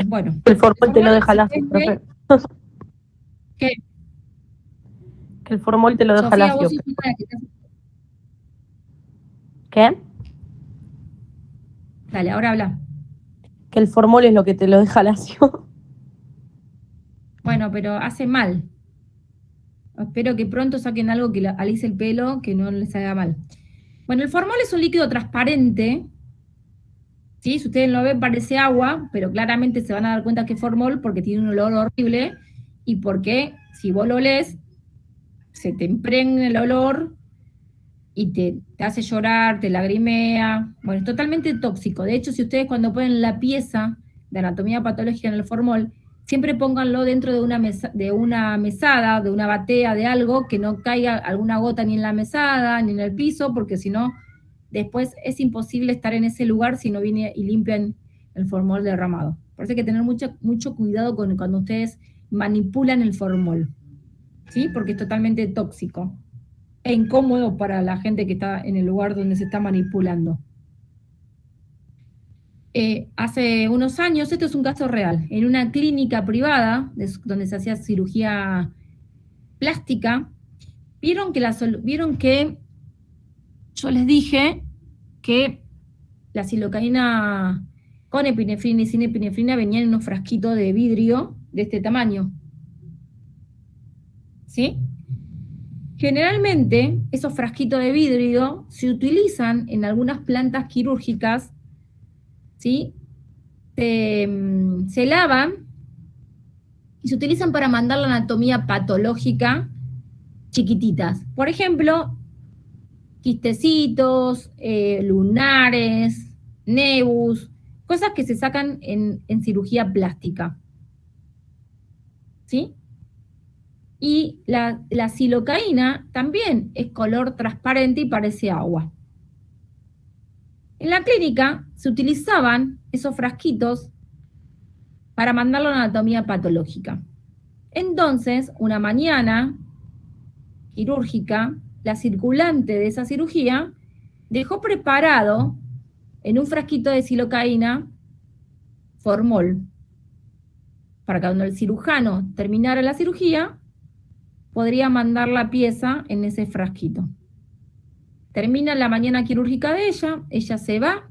Bueno. El formol te lo deja lacio, profe. ¿Qué? Que el formol te lo deja Sofía, lacio. vos sos una de que ¿Qué? Dale, ahora habla. Que el formol es lo que te lo deja lacio. Bueno, pero hace mal. Espero que pronto saquen algo que alice el pelo, que no les haga mal. Bueno, el formol es un líquido transparente. ¿Sí? Si ustedes lo ven, parece agua, pero claramente se van a dar cuenta que es formol porque tiene un olor horrible y porque si vos lo olés, se te impregna el olor y te hace llorar, te lagrimea. Bueno, es totalmente tóxico. De hecho, si ustedes cuando ponen la pieza de anatomía patológica en el formol, siempre pónganlo dentro de una mesada, de una batea, de algo, que no caiga alguna gota ni en la mesada, ni en el piso, porque si no, después es imposible estar en ese lugar si no viene y limpian el formol derramado. Por eso hay que tener mucho cuidado cuando ustedes manipulan el formol, ¿sí? Porque es totalmente tóxico e incómodo para la gente que está en el lugar donde se está manipulando. Hace unos años, esto es un caso real, en una clínica privada donde se hacía cirugía plástica, vieron que yo les dije que la silocaína con epinefrina y sin epinefrina venían en unos frasquitos de vidrio de este tamaño. ¿Sí? Generalmente, esos frasquitos de vidrio se utilizan en algunas plantas quirúrgicas, ¿sí? Se lavan y se utilizan para mandar la anatomía patológica chiquititas. Por ejemplo, quistecitos, lunares, nebus, cosas que se sacan en cirugía plástica. ¿Sí? Y la silocaína también es color transparente y parece agua. En la clínica se utilizaban esos frasquitos para mandarlo a la anatomía patológica. Entonces, una mañana quirúrgica, la circulante de esa cirugía dejó preparado en un frasquito de silocaína formol, para que cuando el cirujano terminara la cirugía, podría mandar la pieza en ese frasquito. Termina la mañana quirúrgica de ella se va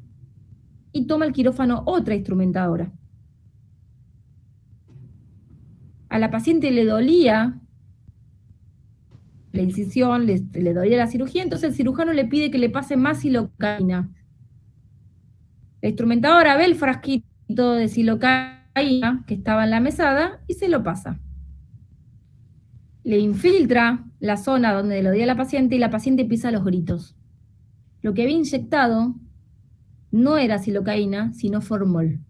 y toma el quirófano otra instrumentadora. A la paciente le dolía la incisión, le dolía la cirugía, entonces el cirujano le pide que le pase más silocaína. La instrumentadora ve el frasquito de silocaína que estaba en la mesada y se lo pasa. Le infiltra la zona donde le dolía a la paciente y la paciente empieza los gritos. Lo que había inyectado no era silocaína, sino formol.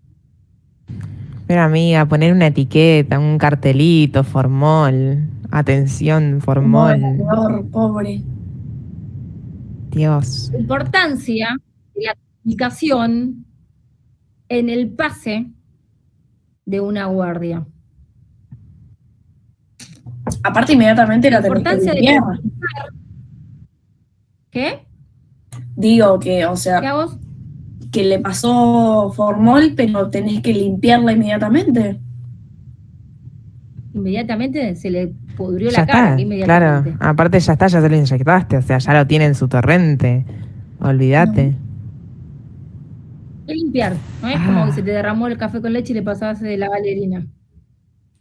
Pero amiga, poner una etiqueta, un cartelito, formol. Atención, formol. Peor, pobre. Dios. La importancia de la comunicación en el pase de una guardia. Aparte, inmediatamente la tenés que importancia limpiar. ¿Qué? Digo que, o sea, ¿Qué a vos? que le pasó formol, pero tenés que limpiarla inmediatamente. Inmediatamente se le pudrió Ya la cara. está, Inmediatamente. claro. Aparte ya está, ya se lo inyectaste, o sea, ya lo tiene en su torrente. Olvídate. ¿Qué limpiar? No es como que se te derramó el café con leche y le pasabas de la valerina.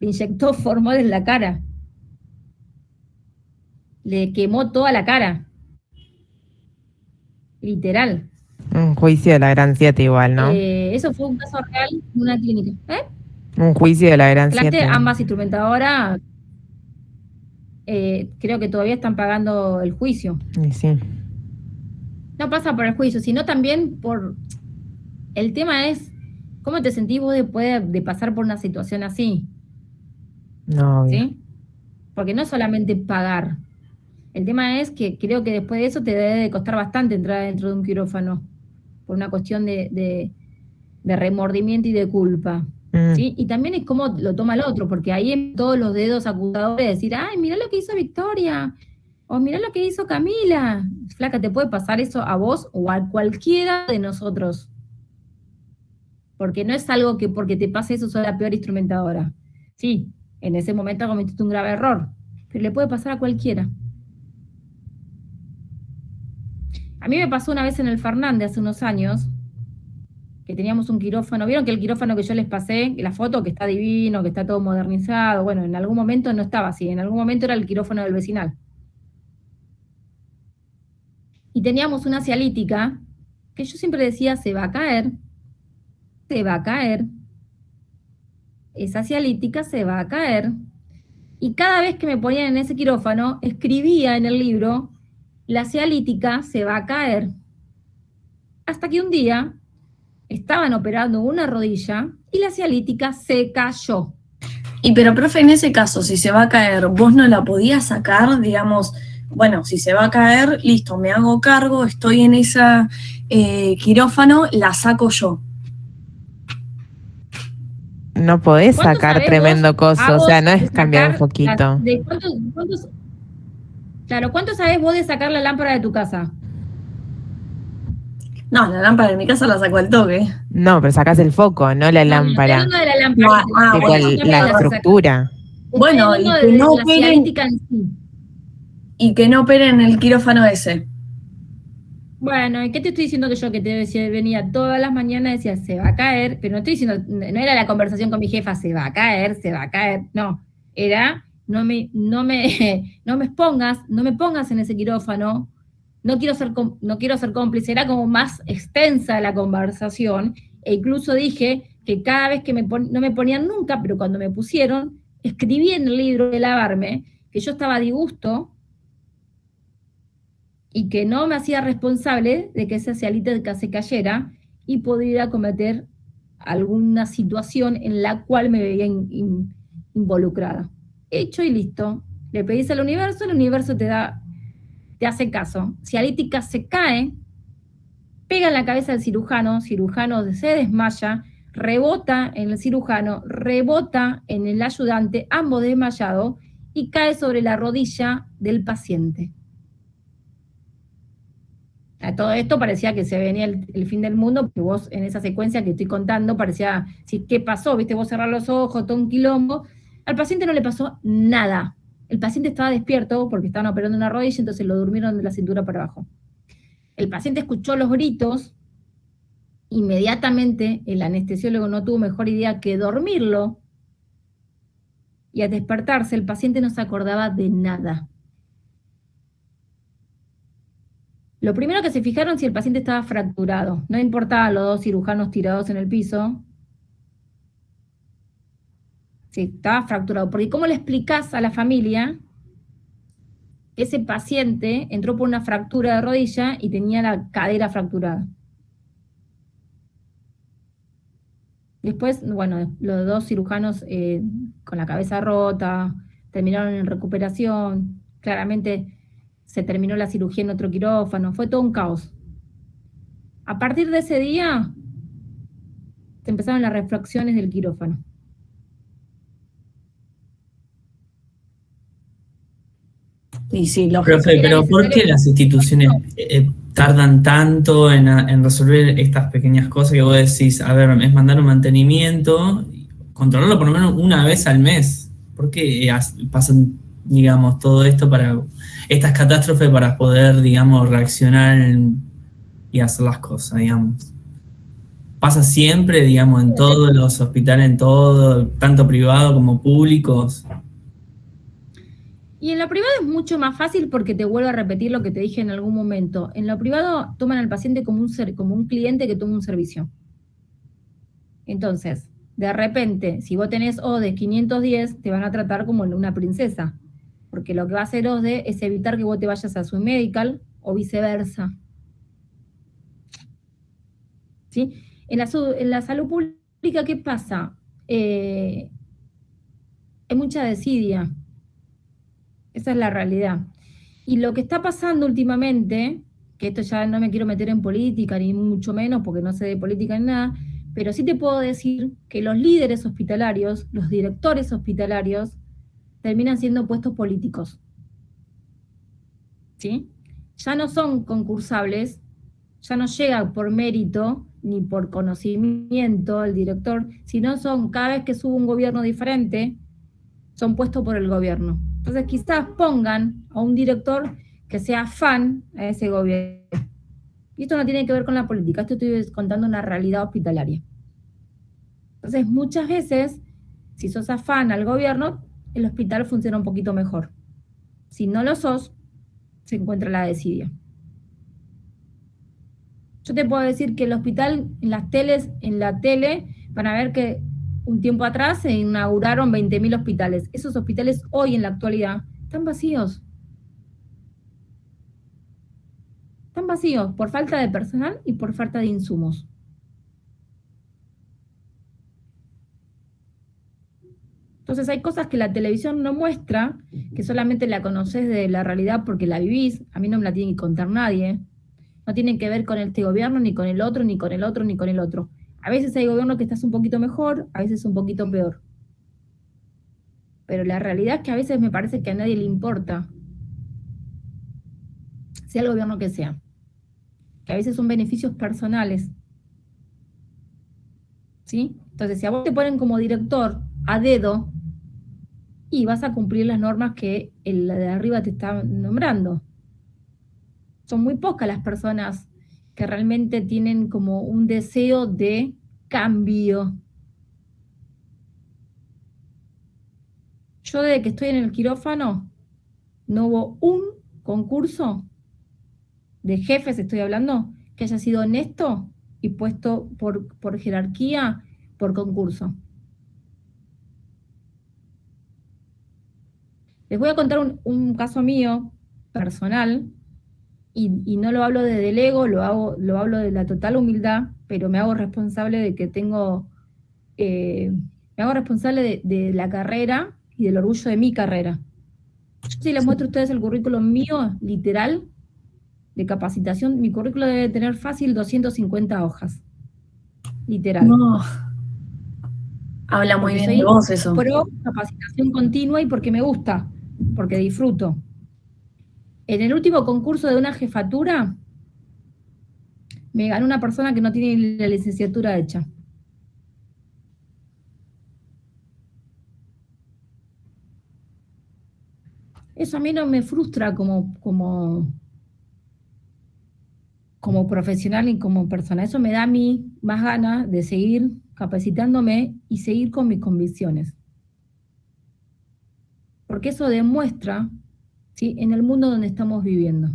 Le inyectó formol en la cara. Le quemó toda la cara. Literal. Un juicio de la gran 7 igual, ¿no? Eso fue un caso real en una clínica. Un juicio de la gran 7. Ambas instrumentadoras creo que todavía están pagando el juicio. Y sí. No pasa por el juicio, sino también por... El tema es, ¿cómo te sentís vos después de pasar por una situación así? No, ¿Sí? Porque no es solamente pagar. El tema es que creo que después de eso te debe de costar bastante entrar dentro de un quirófano, por una cuestión de remordimiento y de culpa. ¿Sí? Y también es cómo lo toma el otro, porque ahí en todos los dedos acusadores de decir, ay, mirá lo que hizo Victoria, o mirá lo que hizo Camila. Flaca, te puede pasar eso a vos o a cualquiera de nosotros. porque no es algo que porque te pase eso sos la peor instrumentadora. Sí, en ese momento cometiste un grave error, pero le puede pasar a cualquiera. A mí me pasó una vez en el Fernández hace unos años, que teníamos un quirófano. ¿Vieron que el quirófano que yo les pasé, la foto que está divino, que está todo modernizado? Bueno, en algún momento no estaba así, en algún momento era el quirófano del vecinal. Y teníamos una cialítica que yo siempre decía, se va a caer, se va a caer. Esa cialítica se va a caer. Y cada vez que me ponían en ese quirófano, escribía en el libro, la cialítica se va a caer. Hasta que un día estaban operando una rodilla y la cialítica se cayó. Y pero, profe, en ese caso, si se va a caer, ¿vos no la podías sacar? Digamos, bueno, si se va a caer, listo, me hago cargo, estoy en esa quirófano, la saco yo. No podés ¿Cuánto sacar sabés tremendo vos, coso, o sea, no es de cambiar un sacar foquito. ¿Cuánto sabés vos de sacar la lámpara de tu casa? No, la lámpara de mi casa la saco al toque. No, pero sacás el foco, no la lámpara. No, de la lámpara. Tipo, bueno, la estructura. Bueno, y que no operen, y que no operen el quirófano ese. Bueno, ¿y qué te estoy diciendo que yo que te decía, venía todas las mañanas decía, se va a caer, pero no estoy diciendo, no era la conversación con mi jefa, se va a caer, no, era, no me pongas en ese quirófano, no quiero ser cómplice, era como más extensa la conversación, e incluso dije que cada vez que no me ponían nunca, pero cuando me pusieron, escribí en el libro de lavarme que yo estaba a disgusto, y que no me hacía responsable de que esa cialítica se cayera y pudiera cometer alguna situación en la cual me veía involucrada. Hecho y listo. Le pedís al universo, el universo te hace caso. Cialítica se cae, pega en la cabeza del cirujano se desmaya, rebota en el cirujano, rebota en el ayudante, ambos desmayados, y cae sobre la rodilla del paciente. A todo esto parecía que se venía el fin del mundo, porque vos en esa secuencia que estoy contando parecía, sí, ¿qué pasó? ¿Viste? Vos cerrar los ojos, todo un quilombo. Al paciente no le pasó nada. El paciente estaba despierto porque estaban operando una rodilla, entonces lo durmieron de la cintura para abajo. El paciente escuchó los gritos, inmediatamente el anestesiólogo no tuvo mejor idea que dormirlo, y al despertarse el paciente no se acordaba de nada. Lo primero que se fijaron si el paciente estaba fracturado. No importaba los dos cirujanos tirados en el piso. Sí, estaba fracturado. Porque ¿cómo le explicás a la familia que ese paciente entró por una fractura de rodilla y tenía la cadera fracturada? Después, bueno, los dos cirujanos con la cabeza rota, terminaron en recuperación. Claramente se terminó la cirugía en otro quirófano, fue todo un caos. A partir de ese día, se empezaron las refracciones del quirófano. Y sí, Profe, pero ¿por qué las instituciones tardan tanto en resolver estas pequeñas cosas que vos decís? A ver, es mandar un mantenimiento, controlarlo por lo menos una vez al mes. ¿Por qué pasan, digamos, todo esto para estas catástrofes para poder, digamos, reaccionar y hacer las cosas, digamos? Pasa siempre, digamos, en todos los hospitales, en todo, tanto privado como públicos. Y en lo privado es mucho más fácil porque te vuelvo a repetir lo que te dije en algún momento. En lo privado toman al paciente como un cliente que toma un servicio. Entonces, de repente, si vos tenés ODE 510, te van a tratar como una princesa. Porque lo que va a hacer OSDE es evitar que vos te vayas a su medical o viceversa. ¿Sí? En la salud pública, ¿qué pasa? Hay mucha desidia. Esa es la realidad. Y lo que está pasando últimamente, que esto ya no me quiero meter en política, ni mucho menos, porque no sé de política ni nada, pero sí te puedo decir que los líderes hospitalarios, los directores hospitalarios, terminan siendo puestos políticos. ¿Sí? Ya no son concursables, ya no llega por mérito, ni por conocimiento el director, sino son cada vez que sube un gobierno diferente, son puestos por el gobierno. Entonces quizás pongan a un director que sea afán a ese gobierno. Y esto no tiene que ver con la política, esto estoy contando una realidad hospitalaria. Entonces muchas veces, si sos afán al gobierno, el hospital funciona un poquito mejor. Si no lo sos, se encuentra la desidia. Yo te puedo decir que el hospital, en la tele, van a ver que un tiempo atrás se inauguraron 20.000 hospitales. Esos hospitales hoy, en la actualidad, están vacíos. Están vacíos por falta de personal y por falta de insumos. Entonces hay cosas que la televisión no muestra, que solamente la conoces de la realidad porque la vivís. A mí no me la tiene que contar nadie. No tienen que ver con este gobierno, ni con el otro, ni con el otro, ni con el otro. A veces hay gobierno que estás un poquito mejor, a veces un poquito peor. Pero la realidad es que a veces me parece que a nadie le importa, sea el gobierno que sea. Que a veces son beneficios personales. ¿Sí? Entonces, si a vos te ponen como director a dedo, y vas a cumplir las normas que el de arriba te está nombrando. Son muy pocas las personas que realmente tienen como un deseo de cambio. Yo desde que estoy en el quirófano, no hubo un concurso de jefes, estoy hablando, que haya sido honesto y puesto por jerarquía, por concurso. Les voy a contar un caso mío, personal, y no lo hablo desde el ego, lo hablo de la total humildad, pero me hago responsable de que me hago responsable de la carrera y del orgullo de mi carrera. Yo si les muestro a ustedes el currículum mío, literal, de capacitación, mi currículum debe tener fácil 250 hojas. Literal. No. Habla muy bien de vos eso. Pro capacitación continua y porque me gusta, porque disfruto. En el último concurso de una jefatura, me ganó una persona que no tiene la licenciatura hecha. Eso a mí no me frustra como profesional y como persona. Eso me da a mí más ganas de seguir capacitándome y seguir con mis convicciones. Porque eso demuestra, ¿sí?, en el mundo donde estamos viviendo.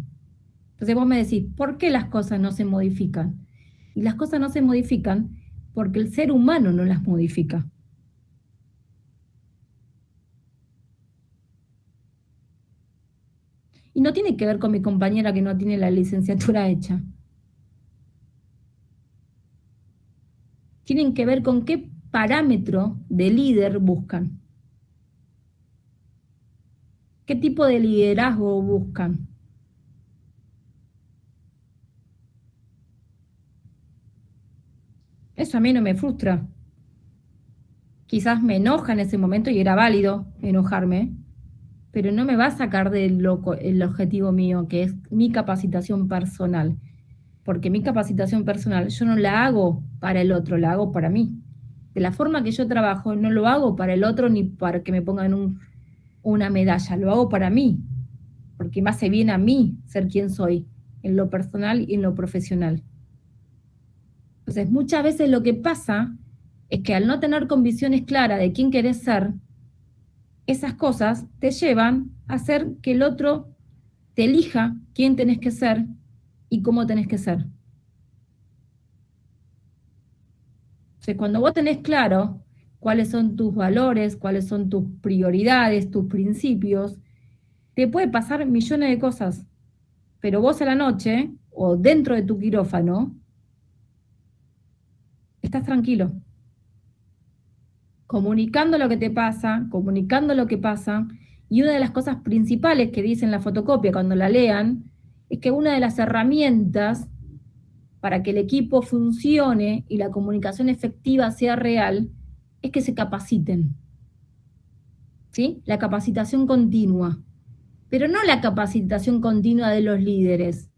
Entonces vos me decís, ¿por qué las cosas no se modifican? Y las cosas no se modifican porque el ser humano no las modifica. Y no tiene que ver con mi compañera que no tiene la licenciatura hecha. Tienen que ver con qué parámetro de líder buscan. ¿Qué tipo de liderazgo buscan? Eso a mí no me frustra. Quizás me enoja en ese momento y era válido enojarme, pero no me va a sacar del loco el objetivo mío, que es mi capacitación personal. Porque mi capacitación personal yo no la hago para el otro, la hago para mí. De la forma que yo trabajo, no lo hago para el otro ni para que me pongan una medalla, lo hago para mí, porque me hace bien a mí ser quien soy, en lo personal y en lo profesional. Entonces, muchas veces lo que pasa es que al no tener convicciones claras de quién querés ser, esas cosas te llevan a hacer que el otro te elija quién tenés que ser y cómo tenés que ser. Entonces, cuando vos tenés claro cuáles son tus valores, cuáles son tus prioridades, tus principios, te puede pasar millones de cosas, pero vos a la noche, o dentro de tu quirófano, estás tranquilo, comunicando lo que te pasa, comunicando lo que pasa, y una de las cosas principales que dice en la fotocopia cuando la lean, es que una de las herramientas para que el equipo funcione y la comunicación efectiva sea real, es que se capaciten. ¿Sí? La capacitación continua. Pero no la capacitación continua de los líderes.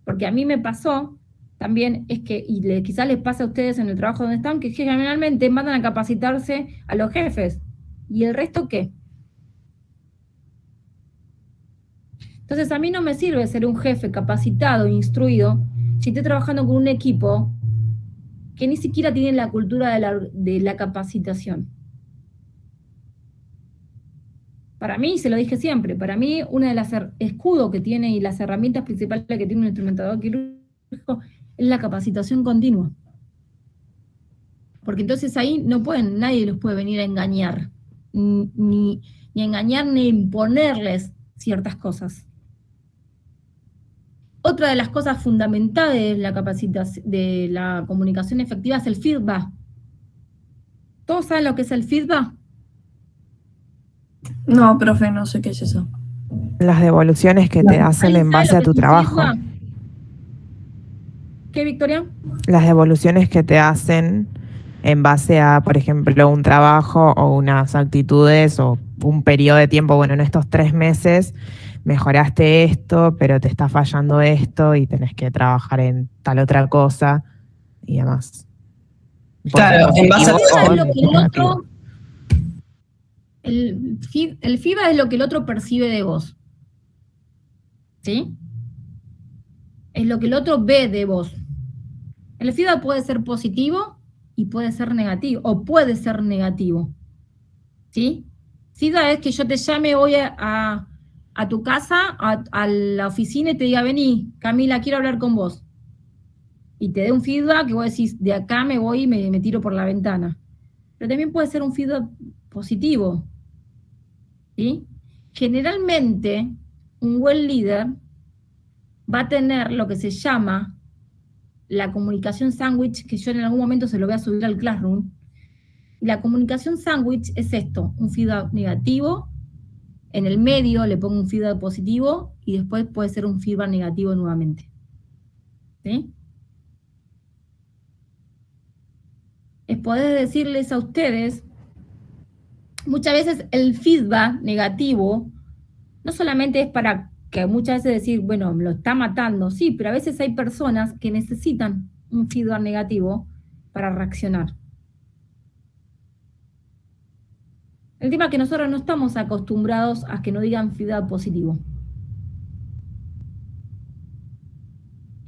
Porque a mí me pasó también es que, quizás les pasa a ustedes en el trabajo donde están, que generalmente mandan a capacitarse a los jefes. ¿Y el resto qué? Entonces a mí no me sirve ser un jefe capacitado, instruido, si estoy trabajando con un equipo que ni siquiera tiene la cultura de la capacitación. Para mí, se lo dije siempre, para mí una de las escudos que tiene y las herramientas principales que tiene un instrumentador quirúrgico es la capacitación continua. Porque entonces ahí nadie los puede venir a engañar, ni engañar ni imponerles ciertas cosas. Otra de las cosas fundamentales de la comunicación efectiva es el feedback. ¿Todos saben lo que es el feedback? No, profe, no sé qué es eso. Las devoluciones que te hacen en base a tu trabajo. ¿Qué, Victoria? Las devoluciones que te hacen en base a, por ejemplo, un trabajo o unas actitudes o un periodo de tiempo. Bueno, en estos 3 meses mejoraste esto, pero te está fallando esto y tenés que trabajar en tal otra cosa y demás. Claro, en base a el feedback es lo que el otro percibe de vos. ¿Sí? Es lo que el otro ve de vos. El feedback puede ser positivo y puede ser negativo, o puede ser negativo. ¿Sí? Feedback es que yo te llame hoy a tu casa, a la oficina y te diga, vení, Camila, quiero hablar con vos. Y te dé un feedback que vos decís, de acá me voy y me tiro por la ventana. Pero también puede ser un feedback positivo. ¿Sí? Generalmente, un buen líder va a tener lo que se llama la comunicación sándwich, que yo en algún momento se lo voy a subir al Classroom. La comunicación sándwich es esto, un feedback negativo, en el medio le pongo un feedback positivo y después puede ser un feedback negativo nuevamente. ¿Sí? Es poder decirles a ustedes, muchas veces el feedback negativo no solamente es para que muchas veces decir, bueno, me lo está matando, sí, pero a veces hay personas que necesitan un feedback negativo para reaccionar. El tema es que nosotros no estamos acostumbrados a que nos digan feedback positivo.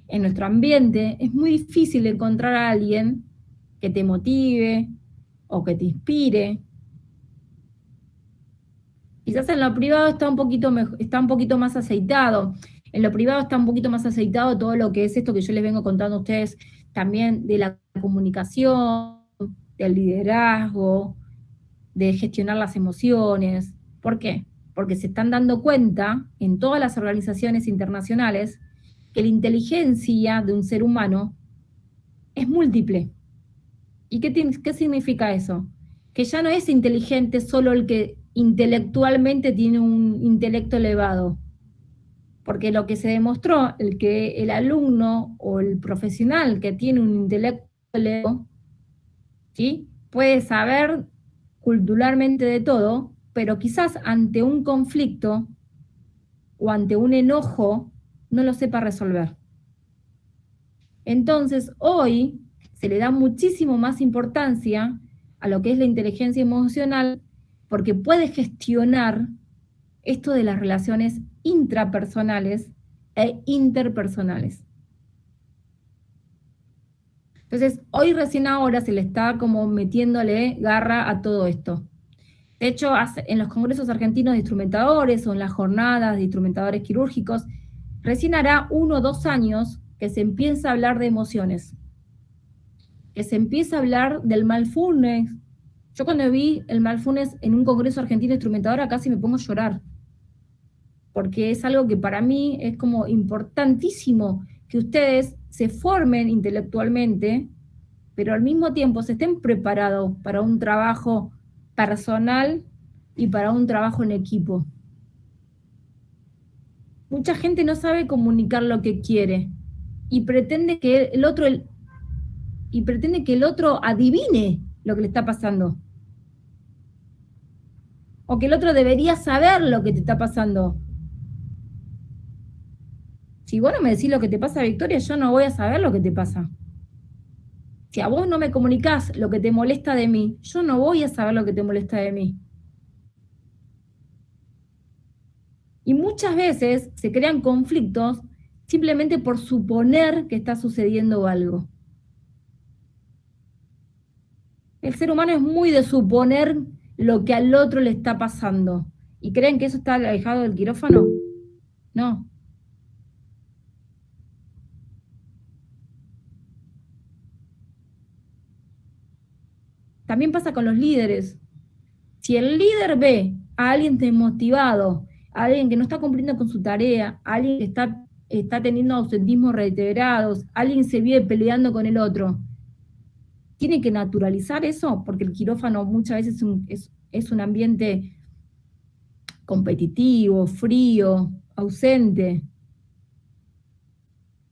En nuestro ambiente es muy difícil encontrar a alguien que te motive o que te inspire. Quizás en lo privado está un poquito más aceitado. En lo privado está un poquito más aceitado todo lo que es esto que yo les vengo contando a ustedes también de la comunicación, del liderazgo, de gestionar las emociones. ¿Por qué? Porque se están dando cuenta en todas las organizaciones internacionales que la inteligencia de un ser humano es múltiple. ¿Y qué significa eso? Que ya no es inteligente solo el que intelectualmente tiene un intelecto elevado. Porque lo que se demostró, que el alumno o el profesional que tiene un intelecto elevado, ¿sí?, puede saber culturalmente de todo, pero quizás ante un conflicto o ante un enojo no lo sepa resolver. Entonces, hoy se le da muchísimo más importancia a lo que es la inteligencia emocional porque puede gestionar esto de las relaciones intrapersonales e interpersonales. Entonces, hoy recién ahora se le está como metiéndole garra a todo esto. De hecho, en los congresos argentinos de instrumentadores o en las jornadas de instrumentadores quirúrgicos, recién hará 1 o 2 años que se empieza a hablar de emociones, que se empieza a hablar del mindfulness. Yo cuando vi el mindfulness en un congreso argentino de instrumentadora casi me pongo a llorar, porque es algo que para mí es como importantísimo que ustedes se formen intelectualmente, pero al mismo tiempo se estén preparados para un trabajo personal y para un trabajo en equipo. Mucha gente no sabe comunicar lo que quiere y pretende que el otro adivine lo que le está pasando. O que el otro debería saber lo que te está pasando. Si vos no me decís lo que te pasa, Victoria, yo no voy a saber lo que te pasa. Si a vos no me comunicás lo que te molesta de mí, yo no voy a saber lo que te molesta de mí. Y muchas veces se crean conflictos simplemente por suponer que está sucediendo algo. El ser humano es muy de suponer lo que al otro le está pasando. ¿Y creen que eso está alejado del quirófano? No. También pasa con los líderes. Si el líder ve a alguien desmotivado, a alguien que no está cumpliendo con su tarea, a alguien que está teniendo ausentismos reiterados, alguien se vive peleando con el otro, tiene que naturalizar eso, porque el quirófano muchas veces es un ambiente competitivo, frío, ausente.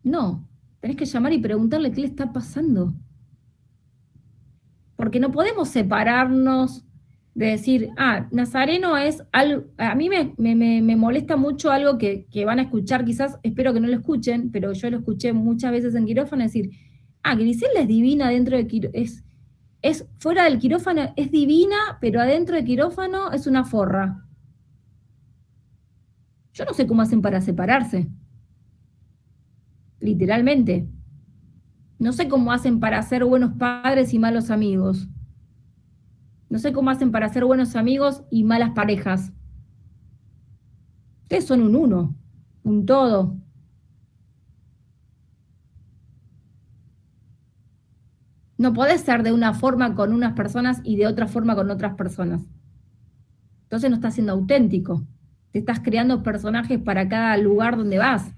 No, tenés que llamar y preguntarle qué le está pasando. Porque no podemos separarnos de decir, Nazareno es algo, a mí me molesta mucho algo que van a escuchar, quizás, espero que no lo escuchen, pero yo lo escuché muchas veces en quirófano, decir, Griselda es divina dentro de quirófano, es fuera del quirófano es divina, pero adentro de quirófano es una forra. Yo no sé cómo hacen para separarse. Literalmente. No sé cómo hacen para ser buenos padres y malos amigos. No sé cómo hacen para ser buenos amigos y malas parejas. Ustedes son un uno, un todo. No podés ser de una forma con unas personas y de otra forma con otras personas. Entonces no estás siendo auténtico. Te estás creando personajes para cada lugar donde vas.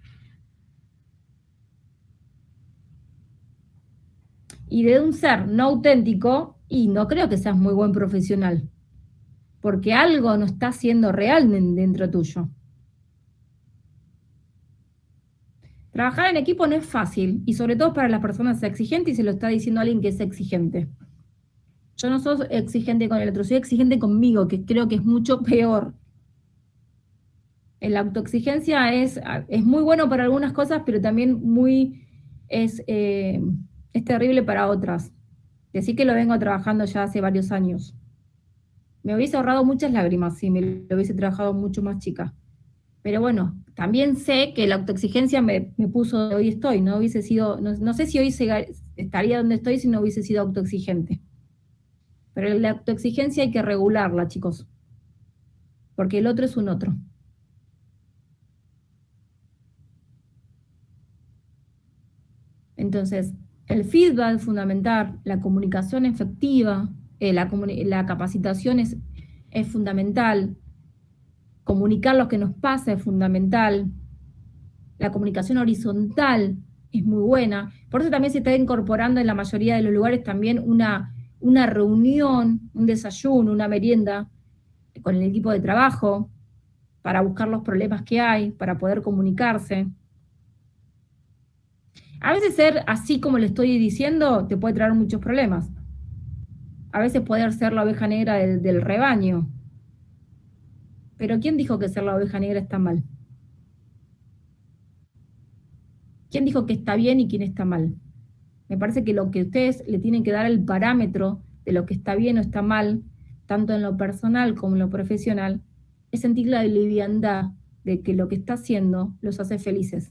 Y de un ser no auténtico, y no creo que seas muy buen profesional, porque algo no está siendo real dentro tuyo. Trabajar en equipo no es fácil, y sobre todo para las personas exigentes, y se lo está diciendo alguien que es exigente. Yo no soy exigente con el otro, soy exigente conmigo, que creo que es mucho peor. La autoexigencia es muy bueno para algunas cosas, pero también es terrible para otras. Y así que lo vengo trabajando ya hace varios años. Me hubiese ahorrado muchas lágrimas si me lo hubiese trabajado mucho más chica. Pero bueno, también sé que la autoexigencia me puso donde hoy estoy. No hubiese sido, no sé si hoy estaría donde estoy si no hubiese sido autoexigente. Pero la autoexigencia hay que regularla, chicos. Porque el otro es un otro. Entonces, el feedback es fundamental, la comunicación efectiva, la capacitación es fundamental, comunicar lo que nos pasa es fundamental, la comunicación horizontal es muy buena, por eso también se está incorporando en la mayoría de los lugares también una reunión, un desayuno, una merienda con el equipo de trabajo, para buscar los problemas que hay, para poder comunicarse. A veces ser así como le estoy diciendo te puede traer muchos problemas. A veces poder ser la oveja negra del rebaño. Pero ¿quién dijo que ser la oveja negra está mal? ¿Quién dijo que está bien y quién está mal? Me parece que lo que ustedes le tienen que dar el parámetro de lo que está bien o está mal, tanto en lo personal como en lo profesional, es sentir la liviandad de que lo que está haciendo los hace felices.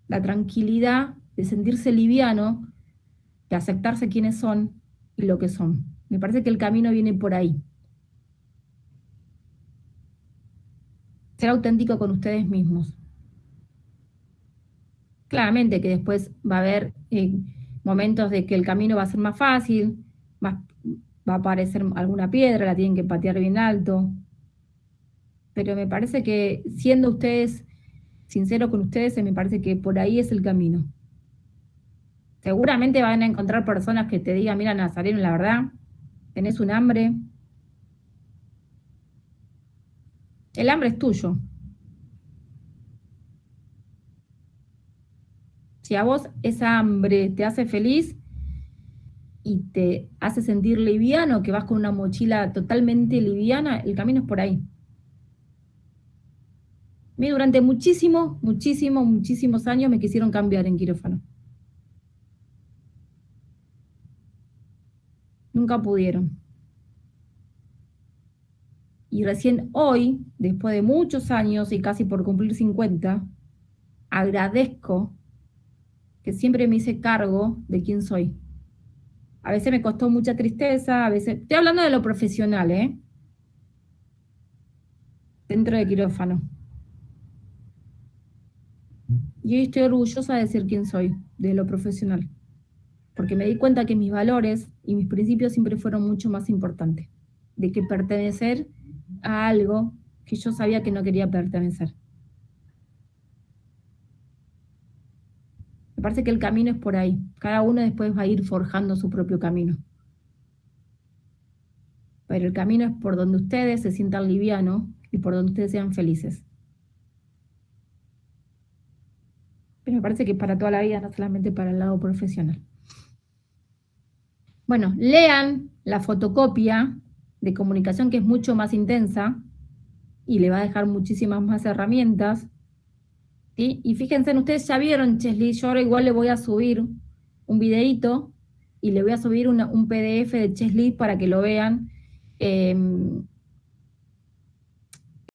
La tranquilidad de sentirse liviano, de aceptarse quiénes son y lo que son. Me parece que el camino viene por ahí. Ser auténtico con ustedes mismos. Claramente que después va a haber momentos de que el camino va a ser más fácil, va a aparecer alguna piedra, la tienen que patear bien alto. Pero me parece que siendo ustedes sinceros con ustedes, me parece que por ahí es el camino. Seguramente van a encontrar personas que te digan, mira, Nazareno, la verdad, tenés un hambre. El hambre es tuyo. Si a vos esa hambre te hace feliz y te hace sentir liviano, que vas con una mochila totalmente liviana, el camino es por ahí. mí durante muchísimos años me quisieron cambiar en quirófano. Nunca pudieron. Y recién hoy, después de muchos años y casi por cumplir 50, agradezco que siempre me hice cargo de quién soy. A veces me costó mucha tristeza, a veces... Estoy hablando de lo profesional, ¿eh? Dentro de quirófano. Y hoy estoy orgullosa de ser quien soy, de lo profesional. Porque me di cuenta que mis valores y mis principios siempre fueron mucho más importantes. De que pertenecer a algo que yo sabía que no quería pertenecer. Me parece que el camino es por ahí. Cada uno después va a ir forjando su propio camino. Pero el camino es por donde ustedes se sientan livianos y por donde ustedes sean felices. Pero me parece que es para toda la vida, no solamente para el lado profesional. Bueno, lean la fotocopia de comunicación, que es mucho más intensa y le va a dejar muchísimas más herramientas. ¿Sí? Y fíjense, ustedes ya vieron Chesley, yo ahora igual le voy a subir un videíto y le voy a subir un PDF de Chesley para que lo vean.